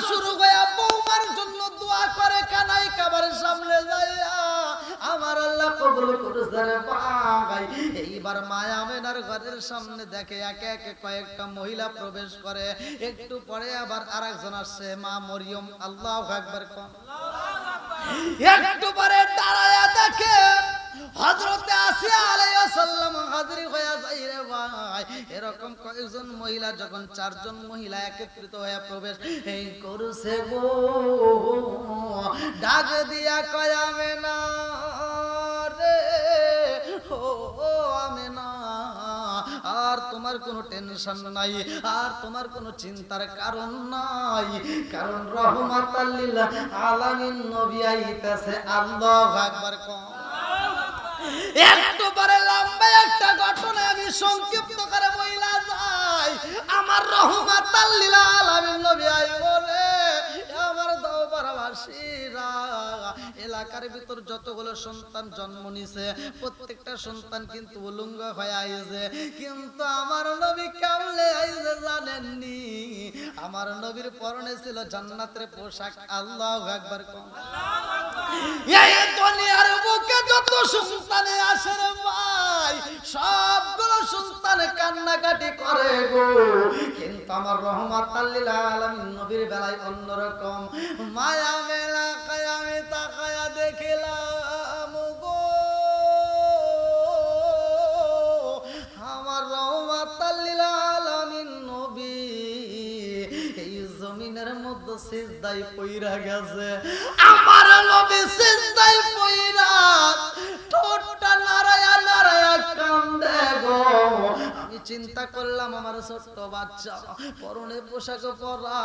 শুরু হয়ে বৌমার জন্য দোয়া করে কানাই কাবারের সামনে যাইয়া আমার আল্লাহ কবুল করেছে রে ভাই। এইবার মা আমেনার ঘরের সামনে দেখে একে একে কয়েকটা মহিলা প্রবেশ করে, একটু পরে আবার আরেকজন আসছে, মা মরিয়ম। আল্লাহু আকবার। একটু পরে দাঁড়ায়া দেখে হযরতে আসিয়া আলাইহিস সালাম হাজির হয়ে যায় রে ভাই। এরকম কয়েকজন মহিলা যখন চারজন মহিলা একত্রিত হয়ে প্রবেশ এই করছে গো, ডাক দিয়া কয় আমেনা রে, ও আমেনা, আর তোমার কোনো টেনশন নাই, আর তোমার কোনো চিন্তার কারণ নাই, কারণ রহমাতাল লিল আলামিন নবী আইতাছে। আল্লাহু আকবার। একটু পরে লম্বা একটা ঘটনা আমি সংক্ষিপ্ত করে বইলা যাই। আমার রহমাতাল লিল আলামিন নবী আইব রে আমার দওবারবাসীরা। এলাকার ভিতর যতগুলো সন্তান জন্ম নিছে প্রত্যেকটা সন্তান কিন্তু উলঙ্গ হয়ে আইছে, কিন্তু আমার নবী কেমনে আইছে জানেননি? আমার নবীর পরনে ছিল জান্নাতের পোশাক। আল্লাহু আকবার। এই দুনিয়ার বুকে যত সন্তানে আসে রে ভাই, সবগুলো সন্তান কান্নাকাটি করে গো, কিন্তু আমার রহমাতাল লিল আলামিন নবীর বেলায় অন্যরকম। মায়া মেলা আমি তাকায়া দেখিলাম গো, আমার রহমাতাল লিল আলামিন নবী এই জমিনের মধ্যে সিজদায় পইরা গেছে। আমার নবী সিজদায় পইরা ঠোঁটটা নাড়ায়া নাড়ায়া কান্দে গো। আমি চিন্তা করলাম আমার ছোট্ট বাচ্চা পরনে পোশাক পরা,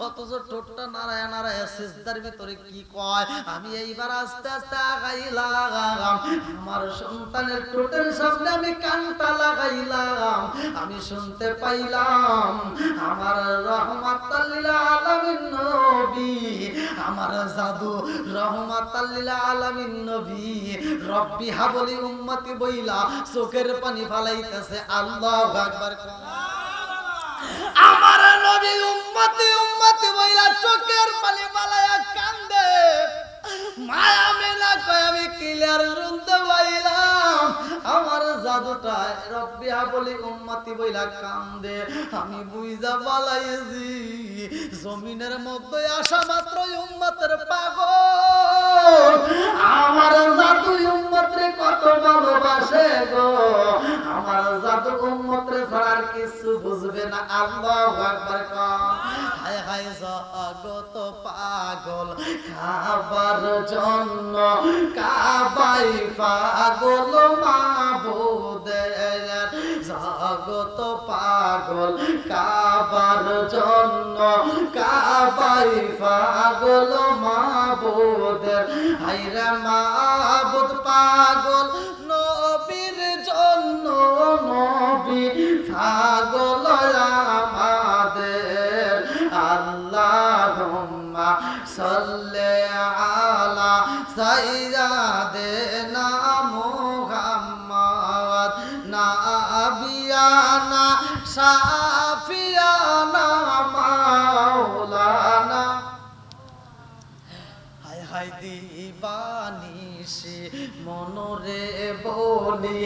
অথচ ঠোঁটটা নাড়ায়া নাড়ায়া সিজদার ভিতরে কি কয়। আমি এইবার আস্তে আস্তে আগাইলাম, আমার সন্তানের ঠোঁটের সামনে আমি কানটা লাগাইলাম, আমি শুনতে পাইলাম আমার রহমাতাল লিল আলামিন নবী, আমার জাদু রহমাতাল লিল আলামিন নবী রব্বি হাবলি উম্মতি বইলা চোখের পানি ফালাইতেছে। আল্লাহু আকবার। আমার নবী উম্মতি উম্মতি বইলা চোখের পানি ফালাইয়া কান্দে। মায়া মেলা কয় আমি ক্লিয়ার শুনতে পাইলাম আমার জাদুটা রব্বি হাবলি উম্মতি বইলা কান্দে। আমি বুইজা বালাইছি জমিনের মধ্যে আসা মাত্র উম্মতের পাগল আমার জাদু উম্মতরে কত ভালোবাসে গো, আমার জাদু উম্মতরে ছাড়ার কিছু বুঝবে না। আল্লাহু আকবার। হায় হায় জগত পাগল খাবার জন্য, কাবাই পাগল মাবুদের, জগত পাগল কাবার জন্য, কাবাই পাগল মাবুদের। হায়রে মাবুদ পাগল নবীর জন্য, নবী পাগল আমাদের। আল্লাহুম্মা সাল্লি আলা সাইয়্যিদিনা মুহাম্মদ নাবিয়ানা শাফিয়ানা মাওলানা। হায় হায় দিবানিশি মনরে বলি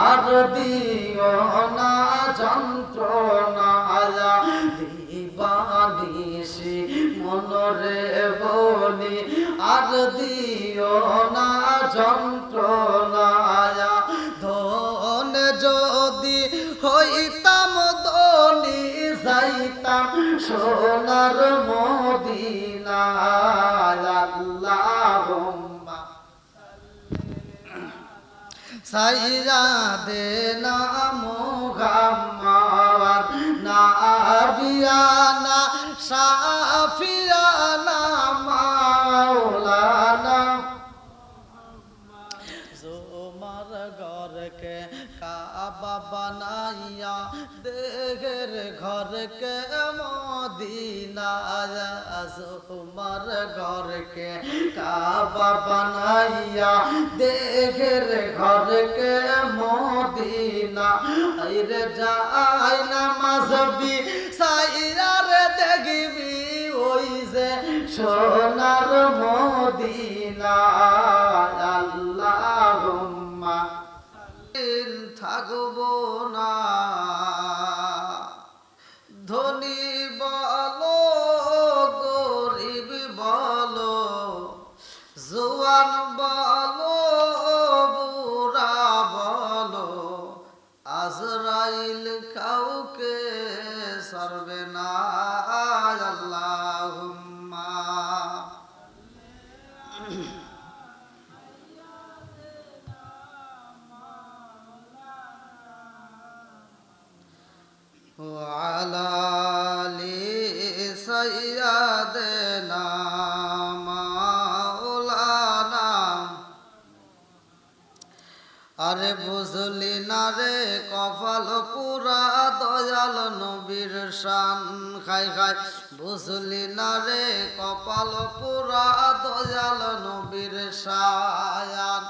আর দিও না যন্ত্রণা, দিবানিশি মনরে বলি আর দিও না যন্ত্রণা। ধন যদি হইতাম ধনী যাইতাম সোনার মদিনায়। আল্লাহুম্মা সাইয়্যিদিনা মুহাম্মদ নাবিয়ানা শাফিয়ানা মাওলানা। তোমার ঘরকে কাবা বানাইয়া দেহের ঘরকে মদিনা, তোমার ঘরকে কাবা বানাইয়া দেহের ঘরকে মদিনা। আইরে যাই নামাজ বি সাইরা রে দেখবি ওই যে সোনার মদিনা আল্লাহুম্মা থাকবো না ধনী বলো গরিব বলো জওয়ান বলো বুড়া বলো আজরাইল কাউকে ছাড়বে না আল্লাহুম্মা وعلى آل سيدنا مولانا আরে বুঝলি না রে কপাল পুরা দয়াল নবীর শান খাই খাই বুঝলি না রে কপাল পুরা দয়াল নবীর শান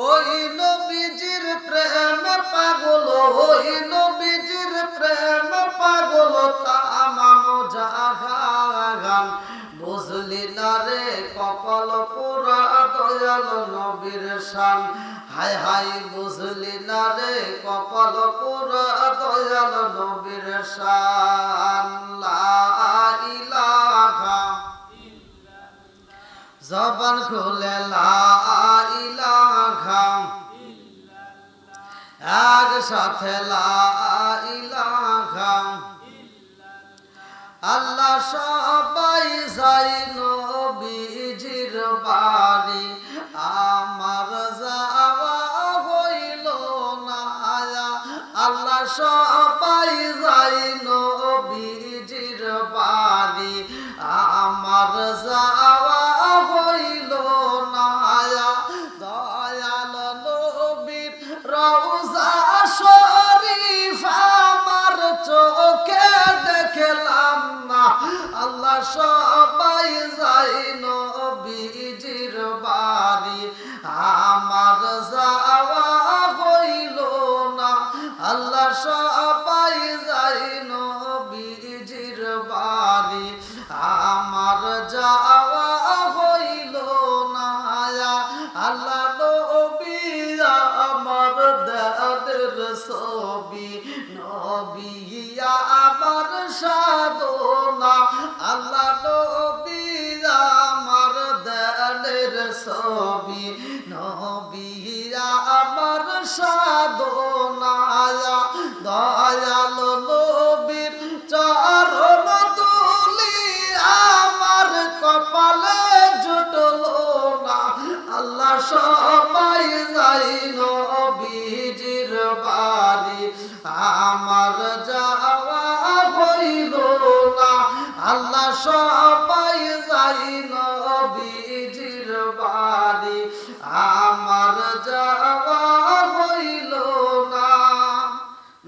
ওই নবীজির প্রেম পাগল ওই নবীজির প্রেম পাগল তামাম জাহান বুঝলি না রে কপাল পুরা দয়াল নবীর শান হায় হায় বুঝলি না রে কপাল পুরা দয়াল নবীর শান লা ইলাহা জবান খুলে লা ইলাহা একসাথে লা ইলাহা আল্লাহ সবাই যাই নবীজির বাড়ি আমার যাওয়া হইল না আল্লাহ সবাই যাই নবীজির বাড়ি আমার যাওয়া হইল না দয়াল নবীর রওজা শরীফ আমার চোখে দেখলাম না আল্লাহ সবাই যাই নবীজির বাড়ি আমার যাওয়া হইল না আল্লাহ সবাই যাই নবীজির বাড়ি আমার যাওয়া হইল না আল্লাহ নবী আমার দাদের ছবি নবী আমার সাধনা আল্লাহ নবী আমার দাদের ছবি নবী আমার সাধনা দয়াল নবীর চরণ ধুলি আমার কপালে জুটলো না আল্লাহ সবাই যাই নবীজির বাড়ি আমার যাওয়া হইল না আল্লাহ সবাই যাই নবীজির বাড়ি আমার যাওয়া হইল না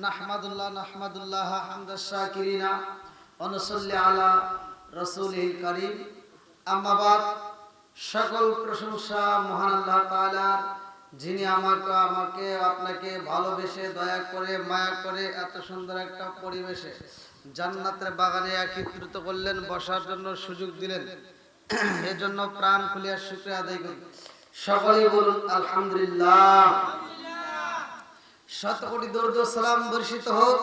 নাহমাদুল্লাহ হামদাশ শাকিরিনা ওয়া নুসাল্লি আলা রাসূলিল কারীম আম্মা বাদ সকল প্রশংসা মহান আল্লাহ তাআলার যিনি আমাকে আপনাকে ভালোবেসে দয়া করে মায়া করে এত সুন্দর একটা পরিবেশে জান্নাতের বাগানে একত্রিত করলেন বসার জন্য সুযোগ দিলেন এজন্য প্রাণ খুলিয়া শুকরিয়া আদায় করি সকলেই বলুন আলহামদুলিল্লাহ শত কোটি দরুদ ও সালাম বর্ষিত হোক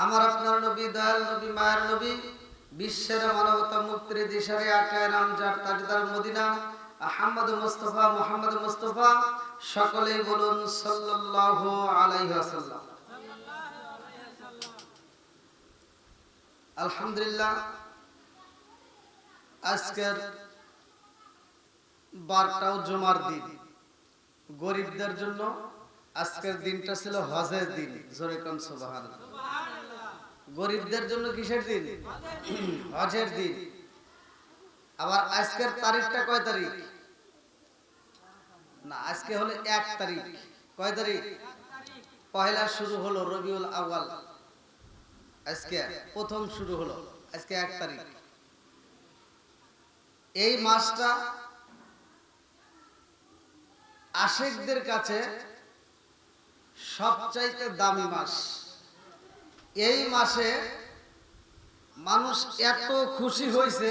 আমার আপনার নবী দয়াল নবী মায়ের নবী বিশ্বের মানবতা মুক্তির দিশারে আকায় নাম যার তাজদার মদিনা আহমদ মুস্তাফা সকলেই বলুন সাল্লাল্লাহু আলাইহি ওয়াসাল্লাম আলহামদুলিল্লাহ আজকের বারটাও জুমার দিন গরিবদের জন্য আজকের দিনটা ছিল হজের দিন জোরে কোন সুবহানাল্লাহ গরিবদের জন্য কিসের দিন হজের দিন আবার আজকের তারিখটা কয় তারিখ না আজকে হলো 1 তারিখ কয় তারিখ পয়লা শুরু হলো রবিউল আউয়াল আজকে প্রথম শুরু হলো আজকে 1 তারিখ এই মাসটা আশিকদের কাছে সবচাইতে দামি মাস এই মাসে মানুষ এত খুশি হয়েছে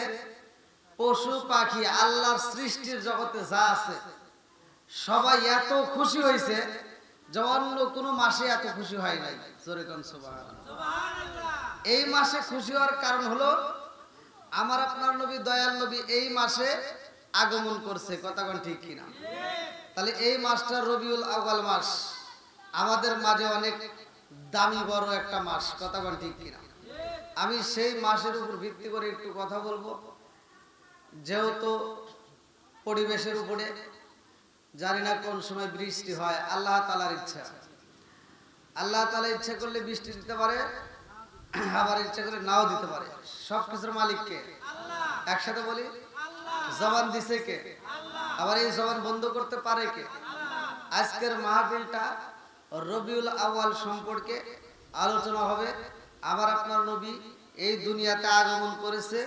পশু পাখি আল্লাহর সৃষ্টির জগতে যা আছে সবাই এত খুশি হয়েছে যে অন্য কোনো মাসে এত খুশি হয় নাই। জোরে কোন সুবহানাল্লাহ। এই মাসে খুশি হওয়ার কারণ হলো আমার আপনার নবী দয়াল নবী এই মাসে আগমন করছে। কথা কোন ঠিক কিনা? তাহলে এই মাসটা রবিউল আউয়াল মাস, আমাদের মাঝে অনেক দামি বড় একটা মাস। কথা কোন ঠিক কিনা? আমি সেই মাসের উপর ভিত্তি করে একটু কথা বলবো। যেহেতু পরিবেশের উপরে জানি না কোন সময় বৃষ্টি হয়, আল্লাহ তাআলার ইচ্ছা। আল্লাহ তাআলা ইচ্ছা করলে বৃষ্টি দিতে পারে, আবার ইচ্ছা করলে নাও দিতে পারে। সবকিছুর মালিক কে? আল্লাহ। একসাথে বলি, জবান দিছে কে? আল্লাহ। আবার এই জবান বন্ধ করতে পারে কে? আল্লাহ। আজকের মাহফিলটা রবিউল আউয়াল সম্পর্কে আলোচনা হবে। আবার আপনার নবী এই দুনিয়াতে আগমন করেছে,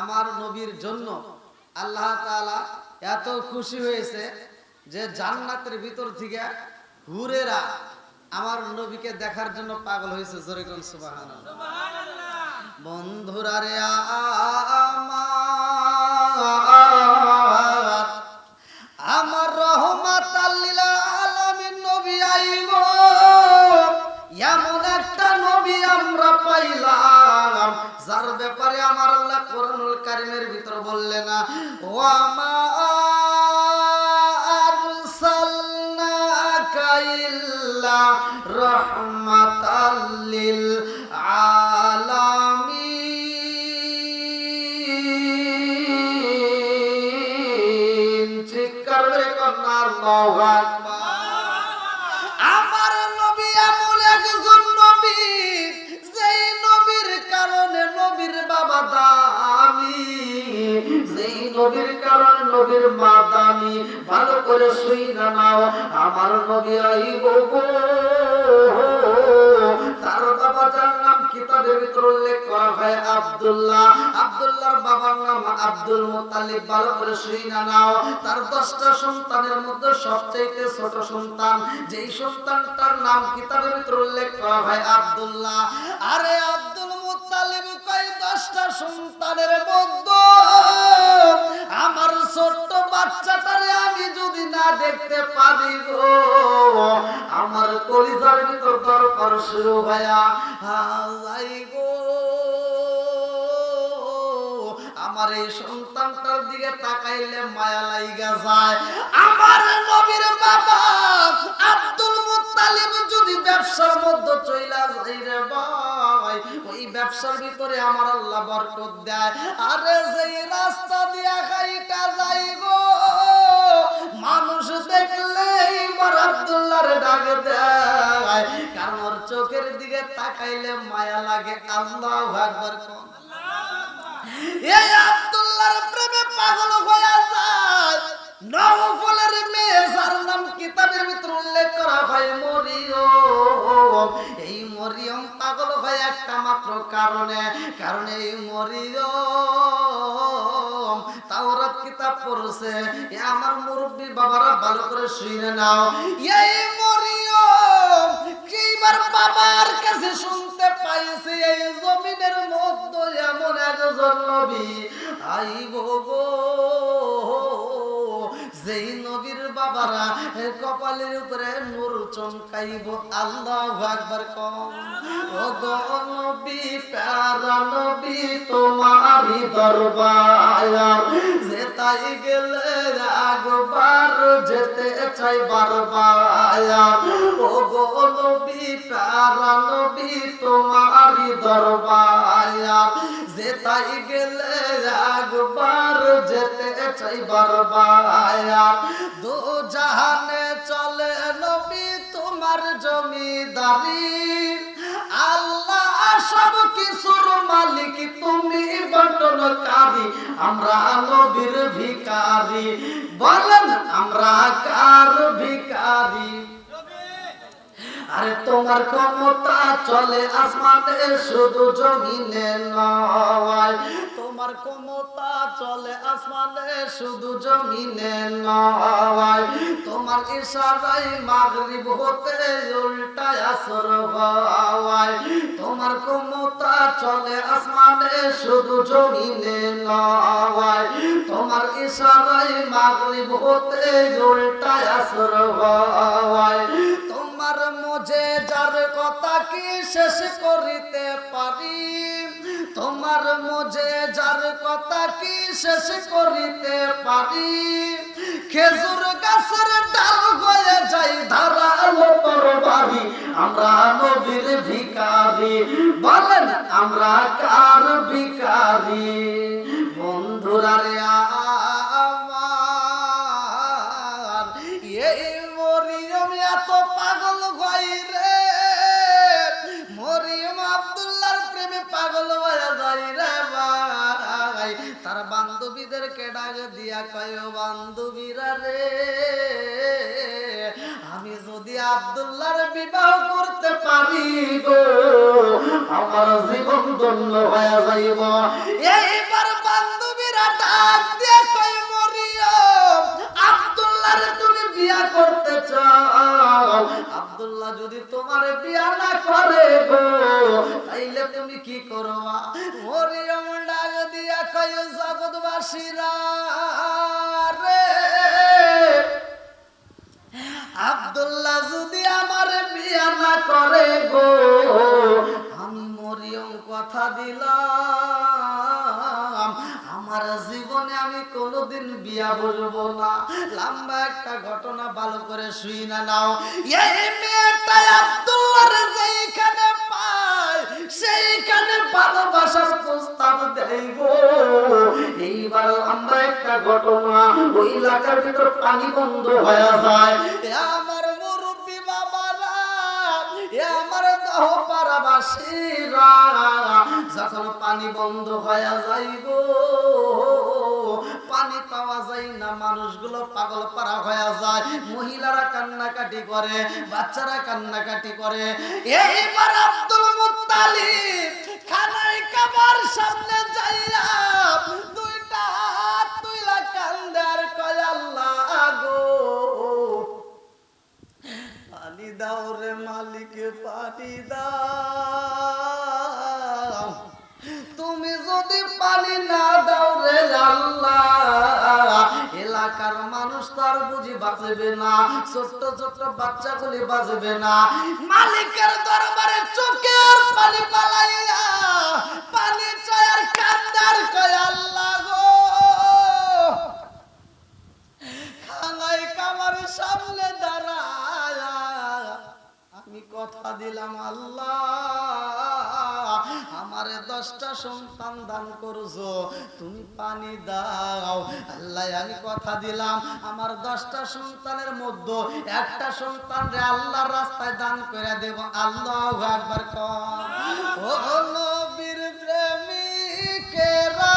আমার নবীর জন্য আল্লাহ তাআলা এত খুশি হয়েছে যে জান্নাতের ভিতর থেকে হুরেরা আমার নবীকে দেখার জন্য পাগল হয়েছে। জোরে কোন সুবহানাল্লাহ। বন্ধুরা রে আমার রহমাতাল লিল আলামিন নবী আইলো, এমন একটা নবী আমরা পাইলাম যার ব্যাপারে আমার আল্লাহ কোরআনুল কারীমের ভিতর বললেন, ওয়া মা আরসালনাকা ইল্লা রাহমাতাল লিল আলামিন। চিৎকার করে কন্যা আল্লাহু আকবার। আমার নবী এমন একজন নবী, যেই নবীর কারণে নবীর বাবা দামি, যেই নবীর কারণে নবীর মা দামি। ভালো করে শুইনা নাও, আমার নবী আইব গো, তার বাবা যার নাম কিতাবের ভিতর উল্লেখ করা হয় আব্দুল্লাহ, আব্দুল্লাহর বাবার নাম আব্দুল মুত্তালিব। ভালো করে শুইনা নাও, তার 10টা সন্তানের মধ্যে সবচেয়ে ছোট সন্তান, যেই সন্তানটার নাম কিতাবের ভিতর উল্লেখ করা হয় আব্দুল্লাহ। আরে আব্দুল মুত্তালিব কয় 10টা সন্তানের মধ্যে আমার ছোট্ট বাচ্চাটারে আমি যদি না দেখতে পারি গো, আমার কলিজার ভিতর দরকার শুরু হয়া যাই গো। আমার এই সন্তানটার দিকে তাকাইলে মায়া লাইগা যায়। আমার নবীর বাবা আব্দুল মুত্তালিব যদি ব্যবসার মধ্যে চইলা যাই রে ভাই, ওই ব্যবসার ভিতরে আমার আল্লাহ বরকত দেয়। আরে যেই রাস্তা দিয়া হাইটা যাই গো, মানুষ দেখলেই আমার আব্দুল্লাহর ডাক দেয়, কারণ ওর চোখের দিকে তাকাইলে মায়া লাগে। আল্লাহু আকবার। এই আব্দুল্লাহর প্রেমে পাগল হয়ে যায় নওফলের মেয়ে, যার নাম কিতাবের ভিতর উল্লেখ করা হয় মরিয়ম। এই মরিয়ম পাগল হয় একটা মাত্র কারণে, কারণ এই মরিয়ম তাওরাত কিতাব পড়ছে। আমার মুরব্বি বাবারা ভালো করে শুনে নাও, এই মরিয়ম কিবার বাবার কাছে শুনতে পাইছে এই জমিনের মধ্যে এমন একজন নবী আইব গো, যেই নবীর বাবারা কপালের উপরে নূর চমকাইব। আল্লাহু আকবার। কম ও গো নবী, প্যারা নবী তোমারই দরবার, যেতাই গেলে একবার যেতে চাই বারবার। ও গো নবী, প্যারা নবী তোমারই দরবার, যেতাই গেলে একবার যেতে চাই বারবার। দো জাহানে চলে নবী তোমার জমিদারি, আল্লাহ সব কিছুর মালিক, তুমি বন্টনকারী, আমরা নবীর ভিখারি। বলেন আমরা কার ভিখারি? আরে তোমার ক্ষমতা চলে আসমানে শুধু জমিনে নয়, তোমার ক্ষমতা চলে আসমানে শুধু জমিনে নয়, তোমার ইশারায় মাগরিব হতে উল্টায় আসর হয়, তোমার ক্ষমতা চলে আসমানে শুধু জমিনে নয়, তোমার ইশারায় মাগরিব হতে উল্টায় আসর হয়। তোমার মুঝে যার কথা কি শেষ করিতে পারি, তোমার মুঝে যার কথা কি শেষ করিতে পারি, খেজুর গাছের ডাল হয়ে যাই ধারালো তরবারি। আমরা নবীর ভিখারি, বলেন আমরা কার ভিখারি? বন্ধুরা রে আমার, এই মরিয়ম এত পাগল হয় রে, মরিয়ম আব্দুল্লাহর প্রেমে পাগল হয়ে যায় রে ভাই। তার বান্ধবীদেরকে ডাক দিয়া কয়, বান্ধবীরা রে, আমি যদি আব্দুল্লাহর বিবাহ করতে পারি গো, আমার জীবন ধন্য হয়ে যাইব। এইবার বান্ধবীরা ডাক দিয়ে কয়, মরিয়ম আব্দুল্লাহর তুমি বিয়া করতে চাও, আব্দুল্লাহ যদি তোমার বিয়া না করে গো, তাইলে তুমি কি করবা? মরিয়ম ডাক দিয়া কয়, জগৎবাসীরা রে, আব্দুল্লাহ যদি আমার বিয়া না করে গো, আমি মরিয়ম কথা দিলাম আমার জীবনে আমি কোনোদিন বিয়া বলবো না। লম্বা একটা ঘটনা ভালো করে শুই না নাও। এই মেয়েটা আব্দুল্লাহর যেইখানে পায় সেইখানে ভালোবাসার প্রস্তাব দেয় গো। এইবার আমরা একটা ঘটনা, ওই এলাকার ভিতর পানি বন্ধ হয়ে যায়। আমার মুরব্বী বাবারা, আমার দহপাড়াবাসীরা, যখন পানি বন্ধ হয়ে যায় গো, পানি পাওয়া যায় না, মানুষগুলো পাগল পাড়া হয়ে যায়, মহিলারা কান্নাকাটি করে, বাচ্চারা কান্নাকাটি করে। এইবার আব্দুল মুত্তালিব খানায় কাবার সামনে যাইয়া দুইটা হাত তুইলা কান্দে আর কয়, আল্লাহ গো, পানি দাও রে মালিক, পানি দাও। তুমি যদি পানি না দাও রে আল্লাহ, এলাকার মানুষ তো আর বুঝি বাঁচবে না, ছোট্ট ছোট্ট বাচ্চাগুলি বাঁচবে না। মালিকের দরবারে চোখের পানি পালাইয়া পানি চায় আর কান্দার কয়, আল্লাহ গো, খানায় কামার সামনে দাঁড়ায় আমি কথা দিলাম, আল্লাহ আমারে 10টা সন্তান দান করছো, তুমি পানি দাও। আল্লাহ আমি কথা দিলাম আমার 10টা সন্তানের মধ্যে একটা সন্তান রে আল্লাহর রাস্তায় দান করে দেব। আল্লাহু আকবার কর। ও নবীর প্রেমিকেরা,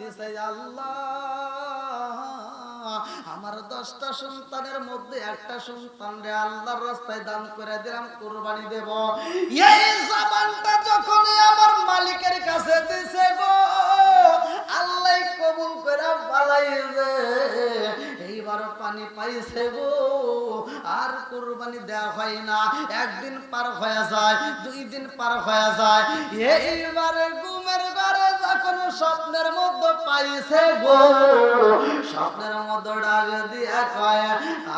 দিছে, আল্লাহ আমার 10টা সন্তানের মধ্যে একটা সন্তান রে আল্লাহর রাস্তায় দান করে দিলাম, কুরবানি দেব। এই জবানটা যখন আমার মালিকের কাছে দিছে গো, আল্লাহ কবুল করে বালাইছে। এইবার পানি পাইছে গো, আর কুরবানি দেওয়া হয় না। একদিন পার হয়ে যায়, 2 দিন পার হয়ে যায়। এইবারে ঘুমের ঘরে যখন স্বপ্নের মধ্যে পাইছে গো, স্বপ্নের মধ্যে ডাক দিয়া কয়,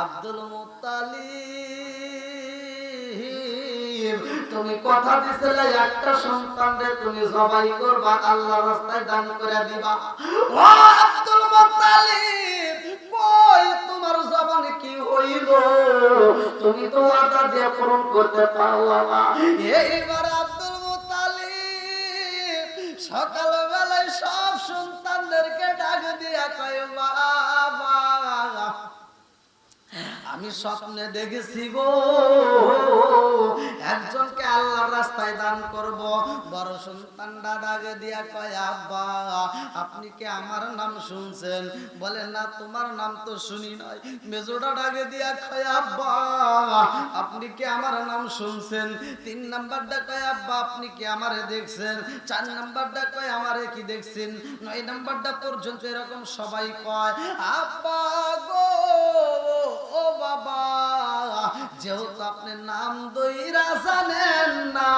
আব্দুল মুত্তালিব তুমি কথা দিছিলে একটা সন্তানরে তুমি জবাই করবা, আল্লাহর রাস্তায় দান করে দিবা। ও আব্দুল মুত্তালিব কই তোমার জবানে কি হইল? তুমি তো ওয়াদা দিয়ে পূরণ করতে পারলা না। এইবার আব্দুল মুত্তালিব সকালবেলায় সব সন্তানদেরকে ডাক দিয়া কয়, বাবা আমি স্বপ্নে দেখেছি গো একজনকে আল্লাহর রাস্তায় দান করব। বড় সন্তানটা ডাকে দিয়া কয়, আব্বা আপনি কি আমার নাম শুনছেন? বলে না, তোমার নাম তো শুনি নাই। মেজোটা ডাকে দিয়া কয়, আব্বা আপনি কি আমার নাম শুনছেন? 3 নাম্বারটা কয়, আব্বা আপনি কি আমারে দেখছেন? 4 নাম্বারটা কয়, আমারে কি দেখছেন? 9 নাম্বারটা পর্যন্ত এরকম সবাই কয়, আব্বা গো ও বাবা যেহেতু আপনি নাম দইরা জানেন না,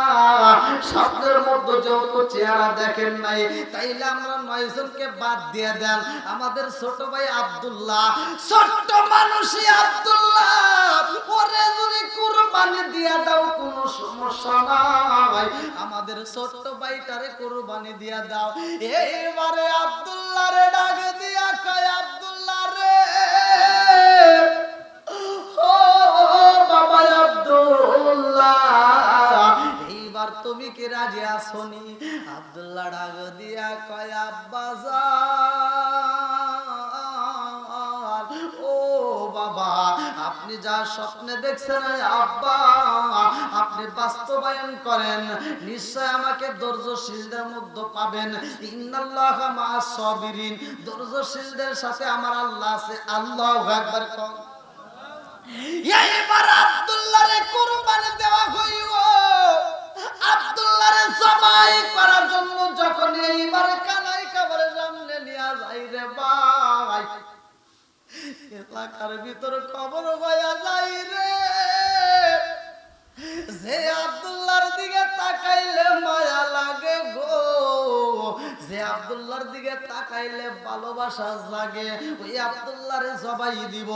স্বপ্নের মধ্যে যেহেতু চেহারা দেখেন নাই, তাইলে আমরা 9 জনকে বাদ দিয়ে দেন। আমাদের ছোট ভাই আব্দুল্লাহ, ছোট্ট মানুষই আব্দুল্লাহ, ওরে যদি কুরবানি দিয়া দাও কোনো সমস্যা নাই, আমাদের ছোট্ট ভাইটারে কুরবানি দিয়া দাও। এইবারে আব্দুল্লাহ রে ডাক দিয়া কয়, আব্দুল্লাহ রে ও বাবা আব্দুল্লাহ এইবার তুমি কি রাজি আসনি? আব্দুল্লাহ ডাক দিয়া কয়, আব্বা জান ও বাবা আপনি যা স্বপ্নে দেখছেন আব্বা আপনি বাস্তবায়ন করেন, নিশ্চয় আমাকে ধৈর্যশীলদের মধ্যে পাবেন। ইন্নাল্লাহা মা'আস সাবিরিন, ধৈর্যশীলদের সাথে আমার আল্লাহ আছে। আল্লাহু আকবার। এইবার আব্দুল্লাহরে কুরবানি দেওয়া হইল। আব্দুল্লাহরে জবাই করার জন্য যখন এইবার কানাই কাবারের সামনে নিয়ে যাই রে ভাই, এলাকার ভিতর খবর হইয়া যাই রে, যে আব্দুল্লাহর দিকে তাকাইলে মায়া লাগে গো, যে আব্দুল্লাহর দিকে তাকাইলে ভালোবাসা জাগে, ওই আব্দুল্লাহরে জবাই দিব।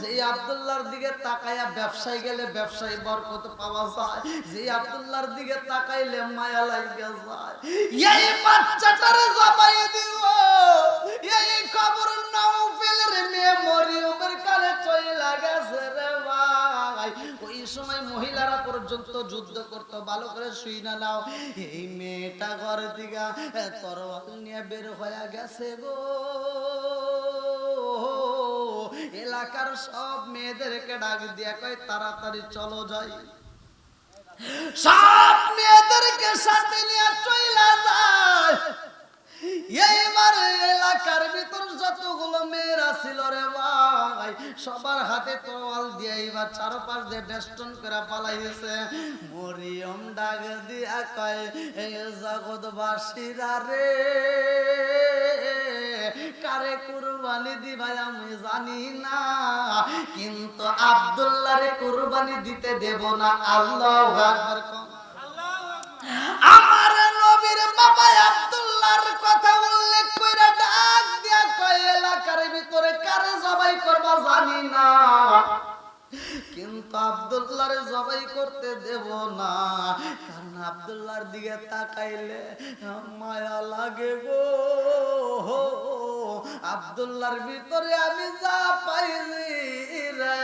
যে আব্দুল্লাহর দিকে তাকায়া ব্যবসায় গেলে ব্যবসায় বরকত পাওয়া যায়, যে আব্দুল্লাহর দিকে তাকাইলে মায়া লাগে যায়, এই বাচ্চাটারে জবাই দিব। এই খবর নাওফেলের মেয়ে মরিয়মের কানে চইলা গেছে রে ভাই। ওই সময় মহিলারা পর্যন্ত যুদ্ধ করতে, ভালো করে শুই না নাও। এই মেয়েটা ঘর দিকে তরোয়াল নিয়ে বের হয়ে গেছে গো। এলাকার সব মেয়েদেরকে ডাক দিয়া কয়, তাড়াতাড়ি চলো যাই। সব মেয়েদেরকে সাথে নিয়ে চইলা যায়। এইবার এলাকার ভিতর যতগুলো মেয়েরা ছিল রে ভাই, সবার হাতে তরোয়াল দিয়ে এইবার চারপাশ দিয়ে বেষ্টন করে পালাইছে। মরিয়ম ডাক দিয়া কয়, এই জগৎবাসীরা রে, কারে কুরবানি দিবাই আমি জানি না, কিন্তু আব্দুল্লাহরে কুরবানি দিতে দেব না। আল্লাহু আকবার। আমার নবীর বাবা আব্দুল্লাহর কথা উল্লেখ কইরা ডাক দিয়া কয়, এলাকার ভিতরে কারে জবাই করবা জানি না, কিন্তু আব্দুল্লাহরে জবাই করতে দেব না, কারণ আব্দুল্লাহর দিকে তাকাইলে মায়া লাগে গো। আব্দুল্লাহর ভিতরে আমি যা পাইছি রে,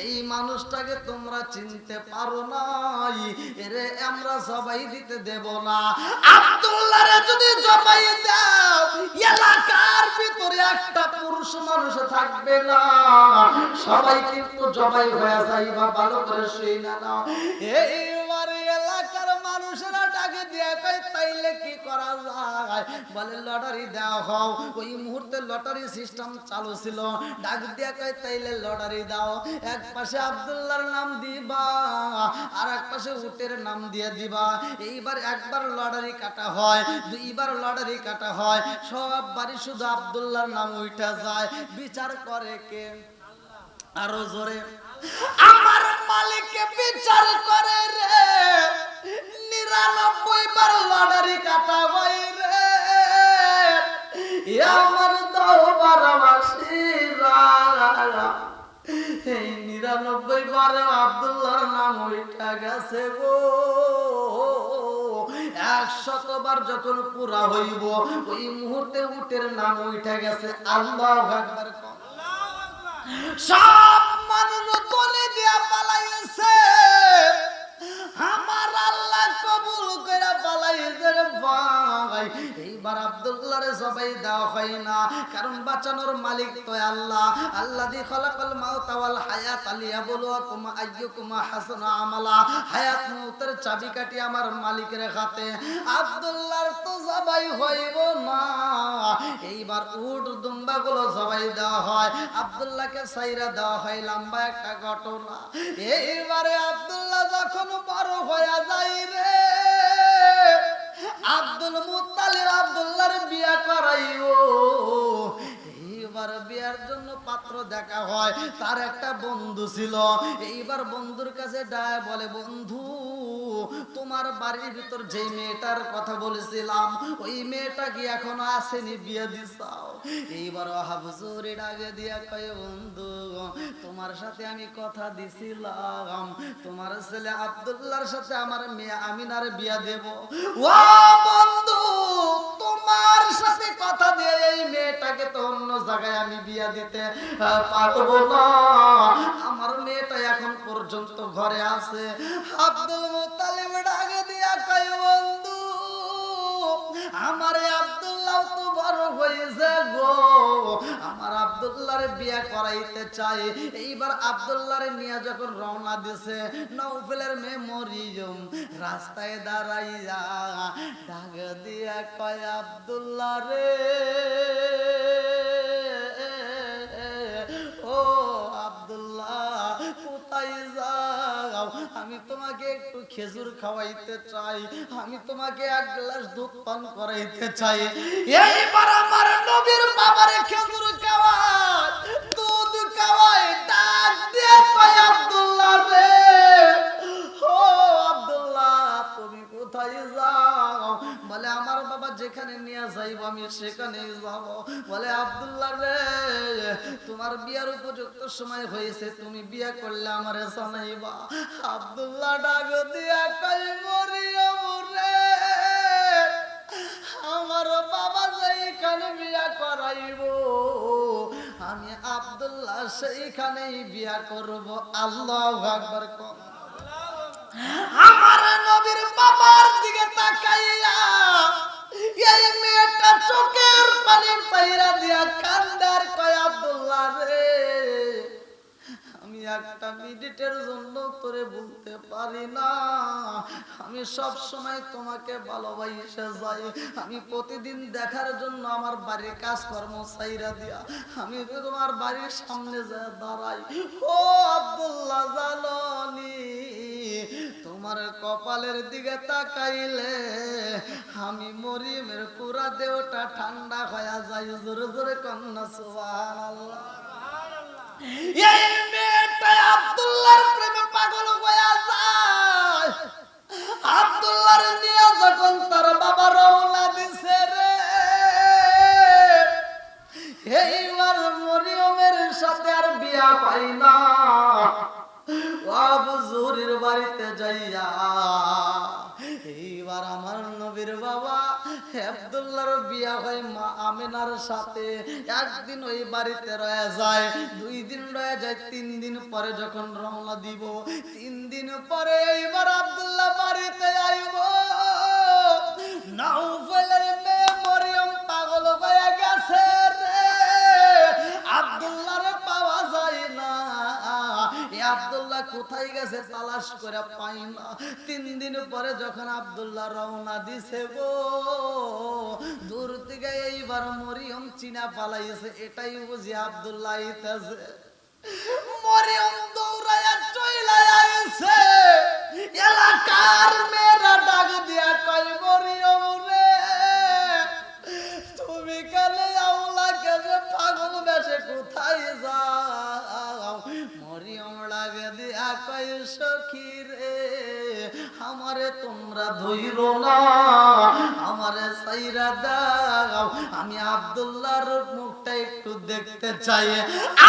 এই মানুষটাকে তোমরা চিনতে পারো নাই, এরে আমরা জবাই দিতে দেব না। আব্দুল্লাহরে যদি জবাই দাও, এলাকার ভিতরে একটা পুরুষ মানুষ থাকবে না, সবাই কিন্তু জবাই হয়ে যাইবা। ভালো করে শুই না নাও। এইবারে এলাকার মানুষেরা ডাকে দিয়া কয় তাইলে কি করা যায়? বলে লটারি দেওয়া হও। ওই মুহূর্তে লটারি সিস্টেম চালু ছিল। ডাক দিয়া কয় তাইলে লটারি দাও। এক পাশে আব্দুল্লাহর নাম দিবা, আর এক পাশে উটের নাম দিয়ে দিবা। এইবার একবার লটারি কাটা হয়, দুইবার লটারি কাটা হয়, সব বাড়ি শুধু আব্দুল্লাহর নাম উঠা যায়। বিচার করে কে? আরো জোরে, আমার মালিককে বিচার করে রে। 99 বার লটারি কাটা হয় রে। আমার দরবারবাসীরা এই 99 বার আব্দুল্লাহর নাম উঠা গেছে গো। 100 বার যখন পুরা হইব ওই মুহূর্তে উটের নাম উঠা গেছে। আল্লাহু আকবার। সব মানুষ তলে দিয়া পালাইছে, আমার আল্লাহ কবুল করে পালাইছে রে ভাই। এইবার আব্দুল্লাহরে সবাই দেওয়া হয় না, কারণ বাঁচানোর মালিক তো আল্লাহ। আল্লাযী খালাকাল মাউতা ওয়াল হায়াতা লিয়াবলুয়াকুম আইয়ুকুম আহসানু আমালা। হায়াত মউতের চাবিকাঠি আমার মালিকের হাতে। আব্দুল্লাহর তো সবাই হইব না। এইবার উট দুম্বা গুলো সবাই দেওয়া হয়, আব্দুল্লাহকে সাইরা দেওয়া হয়। লম্বা একটা ঘটনা। এইবারে আব্দুল্লাহ যখন বড় হয়ে যায় রে, আব্দুল মুত্তালিব আব্দুল্লাহর বিয়া করাইও। এইবার বিয়ার জন্য পাত্র দেখা হয়। তার একটা বন্ধু ছিল। এইবার বন্ধুর কাছে যায়, বলে বন্ধু তোমার বাড়ির ভিতর যে মেয়েটার কথা বলেছিলাম ওই মেয়েটা কি এখনো আসেনি, বিয়ে দিছাও? এইবার হুজুরে ডাকে দিয়া কয় বন্ধু তোমার সাথে আমি কথা দিছিলাম, তোমার ছেলে আব্দুল্লাহর সাথে আমার মেয়ে আমিনার বিয়া দেব। ও বন্ধু তোমার সাথে কথা দিয়ে এই মেয়েটাকে তো অন্য জায়গায় আমি বিয়া দিতে পারবো না। আমার মেয়েটা এখন পর্যন্ত ঘরে আছে। আব্দুল মুত্তালিব ডাকে দিয়া কয় বন্ধু আমার আব্দুল্লাহ তো বড় হয়েছে গো, আমার আব্দুল্লাহরে বিয়া করাইতে চাই। এইবার আব্দুল্লাহরে নিয়ে যখন রওনা দিছে, নওফেলের মেয়ে মরিয়ম রাস্তায় দাঁড়াইয়া ডাক দিয়া কয় আব্দুল্লাহ রে, ও আব্দুল্লাহ কোথায় যাও? আমি তোমাকে একটু খেজুর খাওয়াইতে চাই, আমি তোমাকে এক গ্লাস দুধ পান করাইতে চাই। এইবার আমার নবীর বাবারে খেজুর খাওয়ায়, দুধ খাওয়ায়, ডাক দিয়ে কয় আব্দুল্লাহ রে, ও আব্দুল্লাহ তুমি কোথায় যাও? বলে আমার বাবা যেখানে নিয়ে যাইব আমি সেখানেই যাব। বলে আব্দুল্লাহ রে তোমার বিয়ার উপযুক্ত সময় হয়েছে, তুমি বিয়া করলে আমারে জানাইবা। আব্দুল্লাহ ডাক দিয়া কয় মরিয়ম রে, আমার বাবা যেখানে বিয়া করাইব আমি আব্দুল্লাহ সেইখানেই বিয়া করব। আল্লাহু আকবার। আমার নবীর বাবার দিকে তাকাইয়া এই মেয়েটা চোখের পানির পাইরা দিয়া কান্দার কয় আব্দুল্লাহ রে, আমি একটা মিনিটের জন্য তোরে বলতে পারি না, আমি সব সময় তোমাকে ভালোবাসে যাই। আমি প্রতিদিন দেখার জন্য আমার বাড়ির কাজকর্ম ছাইরা দিয়া আমি তোমার বাড়ির সামনে যা দাঁড়াই। ও আব্দুল্লাহ জাননি তোমার কপালের দিকে তাকাইলে আমি মরিয়মের পুরা দেহটা ঠান্ডা হয়ে যায়। জোরে জোরে কন্যা সুবহানাল্লাহ। এই মেয়েটা আব্দুল্লাহর প্রেমে পাগল হয়ে যায়। আব্দুল্লাহর নিয়ে যখন তার বাবা রওনা দিছে রে, এইবার মরিয়মের সাথে আর বিয়া পাই না। আবু জুরির বাড়িতে যাইয়া এইবার আমার নবীর বাবা আব্দুল্লাহর বিয়া হয় মা আমিনার সাথে। একদিন ওই বাড়িতে রয়ে যায়, 2 দিন রয়ে যায়, 3 দিন পরে যখন রওনা দিব, 3 দিন পরে এইবার আব্দুল্লাহ বাড়িতে আইব। নাউফলের মেয়ে মরিয়ম পাগল হয়ে গেছে রে, আব্দুল্লাহরে পাওয়া যায় না। আব্দুল্লাহ কোথায় গেছে তালাশ করে পাই না। 3 দিন পরে যখন আব্দুল্লাহ রওনা দিছে গো, দূর থেকে এইবার মরিয়ম চিনা পালাইছে, এটাই বুঝি আব্দুল্লাহ আইতাছে। মরিয়ম দৌড়ায়া চইলা আইছে, এলাকার মেয়েরা ডাক দিয়া কয় মরিয়ম রে, তুমি কালে আওলা কেবে পাগল বেশে কোথায় যাও? মরিয়ম ডাক দিয়া কয় সখী রে, আমারে তোমরা ধইরো না, আমারে সাইরা দাও, আমি আব্দুল্লাহর মুখটা একটু দেখতে চাই।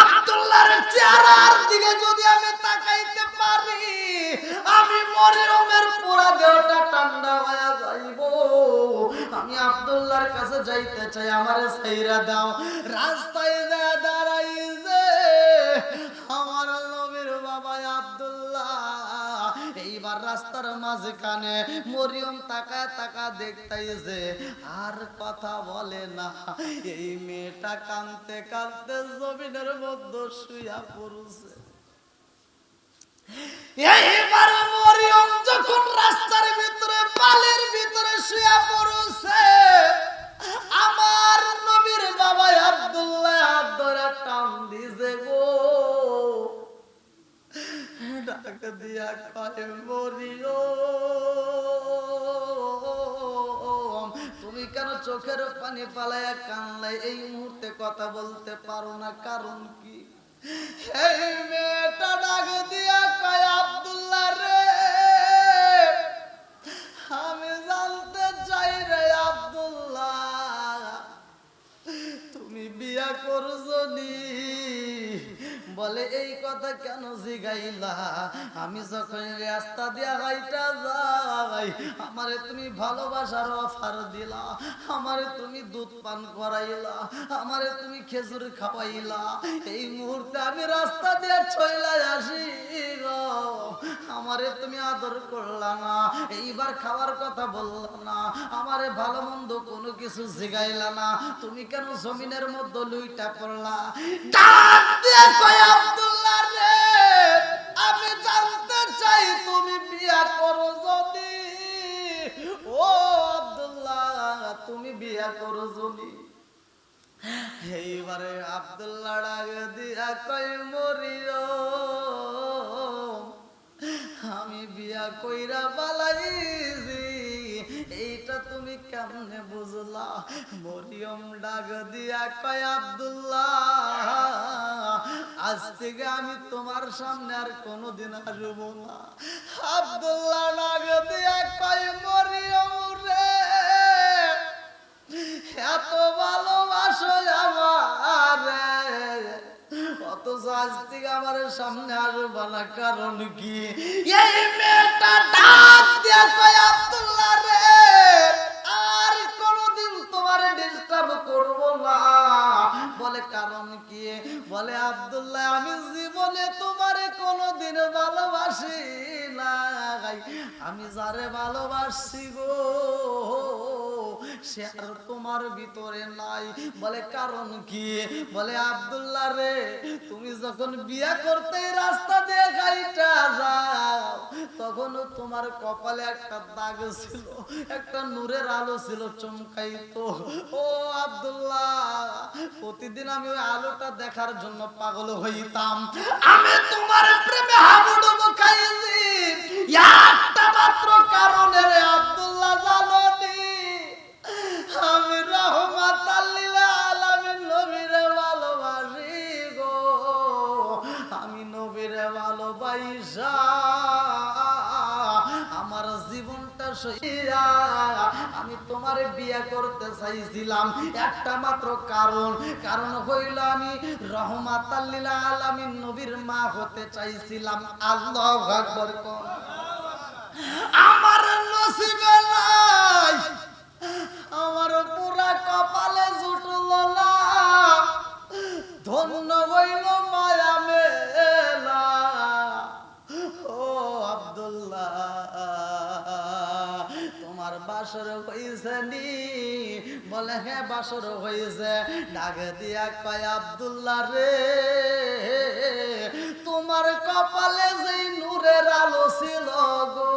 আব্দুল্লাহর চেহারার দিকে যদি আমি তাকাইতে পারি, আমি মরিয়মের পুরা দেহটা ঠান্ডা হয়ে যাইব। আমি আব্দুল্লাহর কাছে যাইতে চাই, আমারে সাইরা দাও। রাস্তায় যা দাঁড়াইছে আমার নবীর বাবা আব্দুল্লাহ। এইবার রাস্তার মাঝখানে মরিয়ম তাকা তাকা দেখতাইছে, আর কথা বলে না। এই মেয়েটা কাঁদতে কাঁদতে জমিনের মধ্যে শুইয়া পড়ছে। এইবার মরিয়ম যখন রাস্তার ভিতরে বালির ভিতরে শুইয়া পড়ছে, আমার নবীর বাবা আব্দুল্লাহ হাত ধরে টান দিছে গো, ডাক দিয়া কয় মরিয়ম, তুমি কেন চোখের পানি পালায়া কান্নায় এই মুহূর্তে কথা বলতে পারো না, কারণ কি? এই মেয়েটা ডাক দিয়া কয় আব্দুল্লাহ রে, আমি জানতে চাই রে আব্দুল্লাহ, তুমি বিয়া করছো নি? বলে এই কথা কেন জিগাইলা? আমি যখন রাস্তা দিয়া হাইটা যাই, আমারে তুমি ভালোবাসার অফার দিলা, আমারে তুমি দুধ পান করাইলা, আমারে তুমি খেজুর খাওয়াইলা, এই মুহূর্তে আমি রাস্তা দিয়া চইলা আসি গো, আমারে তুমি আদর করলা না, এইবার খাওয়ার কথা বললা না, আমারে ভালো মন্দ কোনো কিছু জিগাইলা না, তুমি কেন জমিনের মধ্যে লুইটা পড়লা? ডাক দিয়া কয় আব্দুল্লাহ রে, আমি জানতে চাই তুমি বিয়া করো যদি? ও আব্দুল্লাহ, তুমি বিয়া করো যদি? এইবারে আব্দুল্লাহ ডাক দিয়া কয় মরিয়ম, আমি বিয়া কইরা পালাইছি, এইটা তুমি কেমনে বুঝলা? মরিয়ম ডাক দিয়া কয় আব্দুল্লাহ, আজ থেকে আমি তোমার সামনে আর কোনোদিন আসব না। আব্দুল্লাহ ডাক দিয়া কয় মরিয়ম রে, এত ভালোবাসো আমারে, অথচ আজ থেকে আমার সামনে আসবা না, কারণ কি? এই মেয়েটা ডাক দিয়া কয় আব্দুল্লাহ রে, আর কোনদিন তোমার ডিস্টার্ব করব না। বলে কারণ কি? বলে আব্দুল্লাহ, আমি জীবনে তোমারে কোনদিন ভালোবাসি নাই, আমি যারে ভালোবাসি গো সে আর তোমার ভিতরে নাই। বলে কারণ কি? বলে আব্দুল্লাহ রে, তুমি যখন বিয়া করতে রাস্তা দিয়ে গাইটা যাও, তখন তোমার কপালে একটা দাগ ছিল, একটা নূরের আলো ছিল, চমকাইতো। ও আব্দুল্লাহ, প্রতিদিন আমি ওই আলোটা দেখার জন্য পাগল হইতাম। আমি তোমার প্রেমে হাবুডুবু খাইছি একটা মাত্র কারণে রে আব্দুল্লাহ, জানো নি? আমি রহমাতাল লিল আলামিন নবীরে ভালোবাসি গো, আমি নবীরে ভালোবাসা আমার জীবনটা সইয়া আমি তোমারে বিয়ে করতে চাইছিলাম একটা মাত্র কারণ হইল আমি রহমাতাল লিল আলামিন নবীর মা হতে চাইছিলাম। আল্লাহু আকবার। আমার নসিবে নাই, আমার পুরা কপালে জুটল না, ধন্য হইল মায়া মেলা। ও আব্দুল্লাহ, তোমার বাসর হইছে নি? বলে হ্যাঁ বাসর হয়েছে। ডাক দিয়া কয় আব্দুল্লাহ রে, তোমার কপালে যেই নূরের আলো ছিল গো,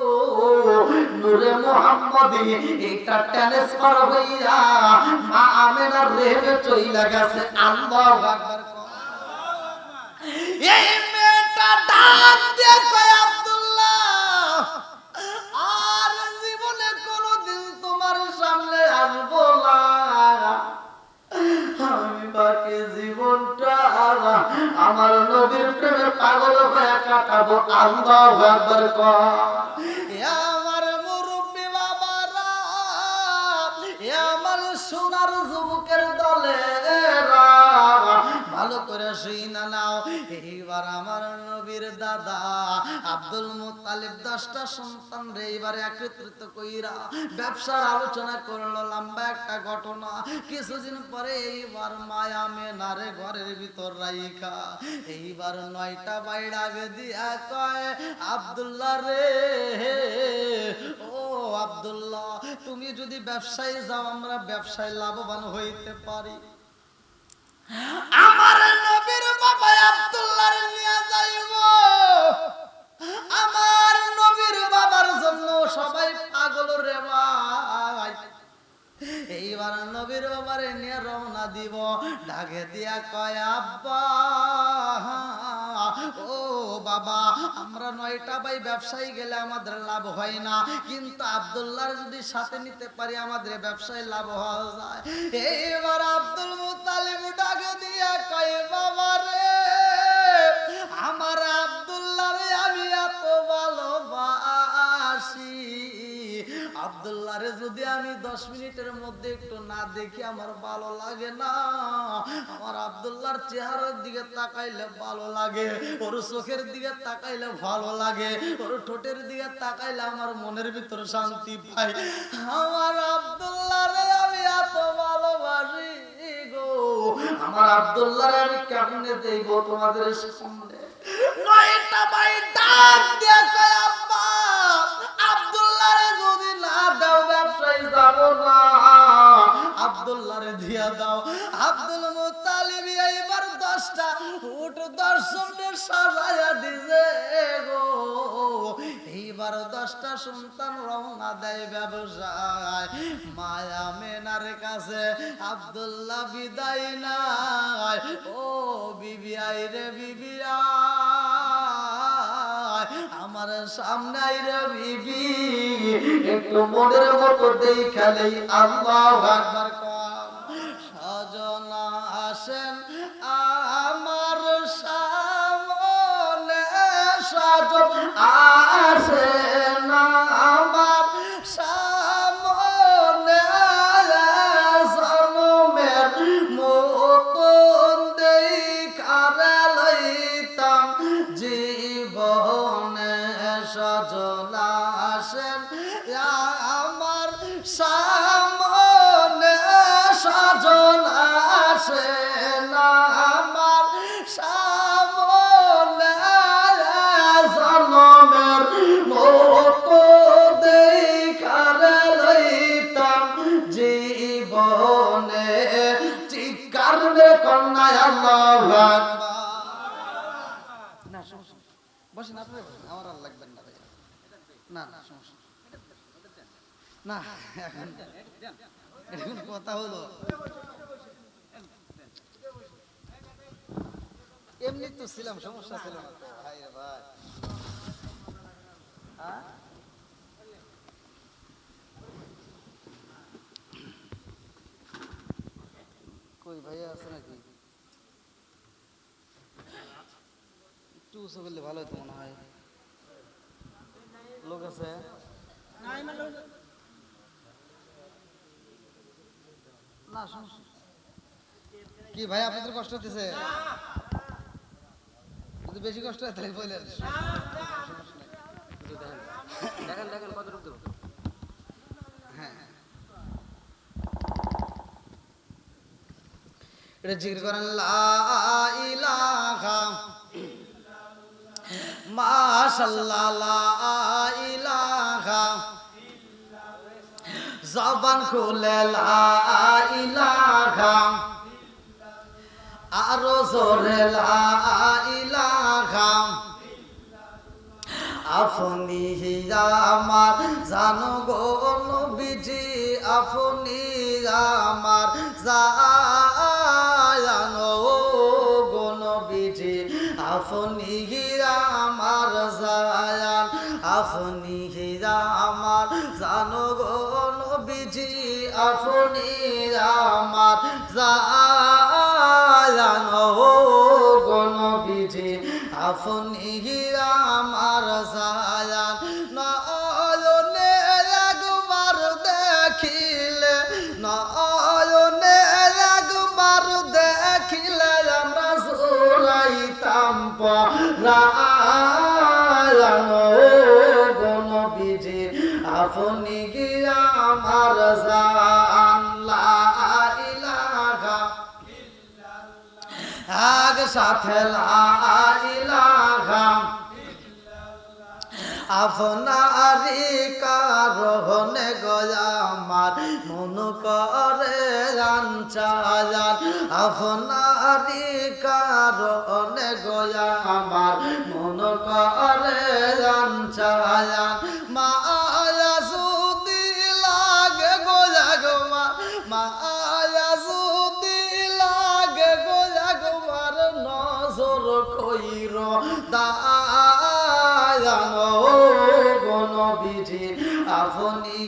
নূরে মুহাম্মদি এটা ট্রান্সফার হইয়া মা আমেনার রেহে চইলা গেছে। আল্লাহু আকবার। এই মেয়েটা ডাক দিয়ে কয় আব্দুল্লাহ, আর জীবনে কোনোদিন তোমার সামনে আসবো না, আমি বাকি জীবনটা আমার নবীর প্রেমে পাগল হয়ে কাটাবো। আল্লাহু আকবার কয়। আমার মুরব্বি বাবারা, আমার সোনার যুবকের দলেরা, ভালো করে শুইনা নাও। এইবার আমার নবীর দাদা আব্দুল মুত্তালিব 10টা সন্তান রে এইবারে একত্রিত কইরা ব্যবসার আলোচনা করলো। লম্বা একটা ঘটনা। কিছুদিন পরে এইবার মায়া মেনারে ঘরের ভিতর রাইখা এইবার 9টা বাইড়া দিয়া কয় আব্দুল্লাহ রে, ও আব্দুল্লাহ, তুমি যদি ব্যবসায় যাও আমরা ব্যবসায় লাভবান হইতে পারি। আমার নবীর বাবা আব্দুল্লাহর নিয়ে যাইব। আমার নবীর বাবার জন্য সবাই পাগল রে ভাই। এইবার নবীর বাবারে নিয়ে রওনা দিব। ডাকে দিয়া কয় আব্বা, ও বাবা, আমরা 9টা ভাই ব্যবসায়ী গেলে আমাদের লাভ হয় না, কিন্তু আব্দুল্লাহর যদি সাথে নিতে পারি আমাদের ব্যবসায় লাভ হওয়া যায়। এইবার আব্দুল মুত্তালিব ডাকে দিয়া কয় বাবা রে, আমার আব্দুল্লাহরে আমি এত ভালোবাসি, আব্দুল্লাহরে যদি আমি 10 মিনিটের মধ্যে একটু না দেখি আমার ভালো লাগে না। আমার আব্দুল্লাহর চেহারার দিকে তাকাইলে ভালো লাগে, ওর চোখের দিকে তাকাইলে ভালো লাগে, ওর ঠোঁটের দিকে তাকাইলে আমার মনের ভিতর শান্তি পাই। আমার আব্দুল্লাহরে আমি এত ভালোবাসি গো, আমার আব্দুল্লাহরে আমি কেমনে দেব তোমাদের সামনে? 9টা ভাই ডাক দিয়ে কয় আব্বা, আব্দুল্লাহরে যদি না দাও ব্যবসায়ী যাব না, আব্দুল্লাহরে দিয়া দাও। আব্দুল মুত্তালিব এইবার 10টা উট দর্শনে সাজায়া দিছে গো। এইবার 10টা সন্তান রওনা দেয় ব্যবসায়। মায়া মেনার কাছে আব্দুল্লাহ বিদায় নাই। ও বিবি আই রে বিবি আয়, আমার সামনে আই রে বিবি, একটু মনের মতো দেখালেই আল্লাহু আকবার কর। সজনা আসেন আমার সামনে, সজন আসেন আমার সামনে, জনমের মতন দেখারে লইতাম জীবনে। সজনা আসেন আমার সামনে, সজন আসেন আমার সামনে, জনমের মতো দেখারে লইতাম জীবনে। চিৎকার রে কন্যা আল্লাহু আকবার। না সমস্যা, বসেন আপনি, আমার আর লাগবেন না ভাই। না না সমস্যা না, এখন কথা হলো এমনি তো ছিলাম, সমস্যা ছিল না তো ভাই রে ভাই। হ্যাঁ কই ভাইয়া আছে নাকি? একটু উঁচু করলে ভালো হতো মনে হয়। লোক আছে না? সমস্যা কি ভাই, আপনাদের কষ্ট হতেছে? যদি বেশি কষ্ট হয় তাহলে বলেন। দেখেন দেখেন কতটুকু দেবো। হ্যাঁ এটা জিকির করেন, লা ইলাহা মাশাআল্লাহ, লা ইলাহা জবান খুলে লা ইলাহা আরো জোরে লা ইলাহা আপনি আমার জানো গো নবীজি আপনি আমার জানো গো নবীজি আপনি আমার জায়ান আপনি আমার জানো গো নবীজি আপনি আমার জায়ান গো নবীজি আপনি আমার জায়ান নয়নে একবার দেখিলে নয়নে একবার দেখিলে আমরা জোড়াইতাম পরায়ণ গো নবীজি আপনি আমার জান লা ইলাহা আগ সাথে লা ইলাহা আপনারি কারণে গয়া আমার মন করে আনচায়ান আপনারি কারণে গয়া আমার মন করে আনচায়ান মায়া যদি লাগে গয়া গোমা মায়া যদি লাগে গয়া গোমার নজর কইর দায়ানো গো নবীজি আপনি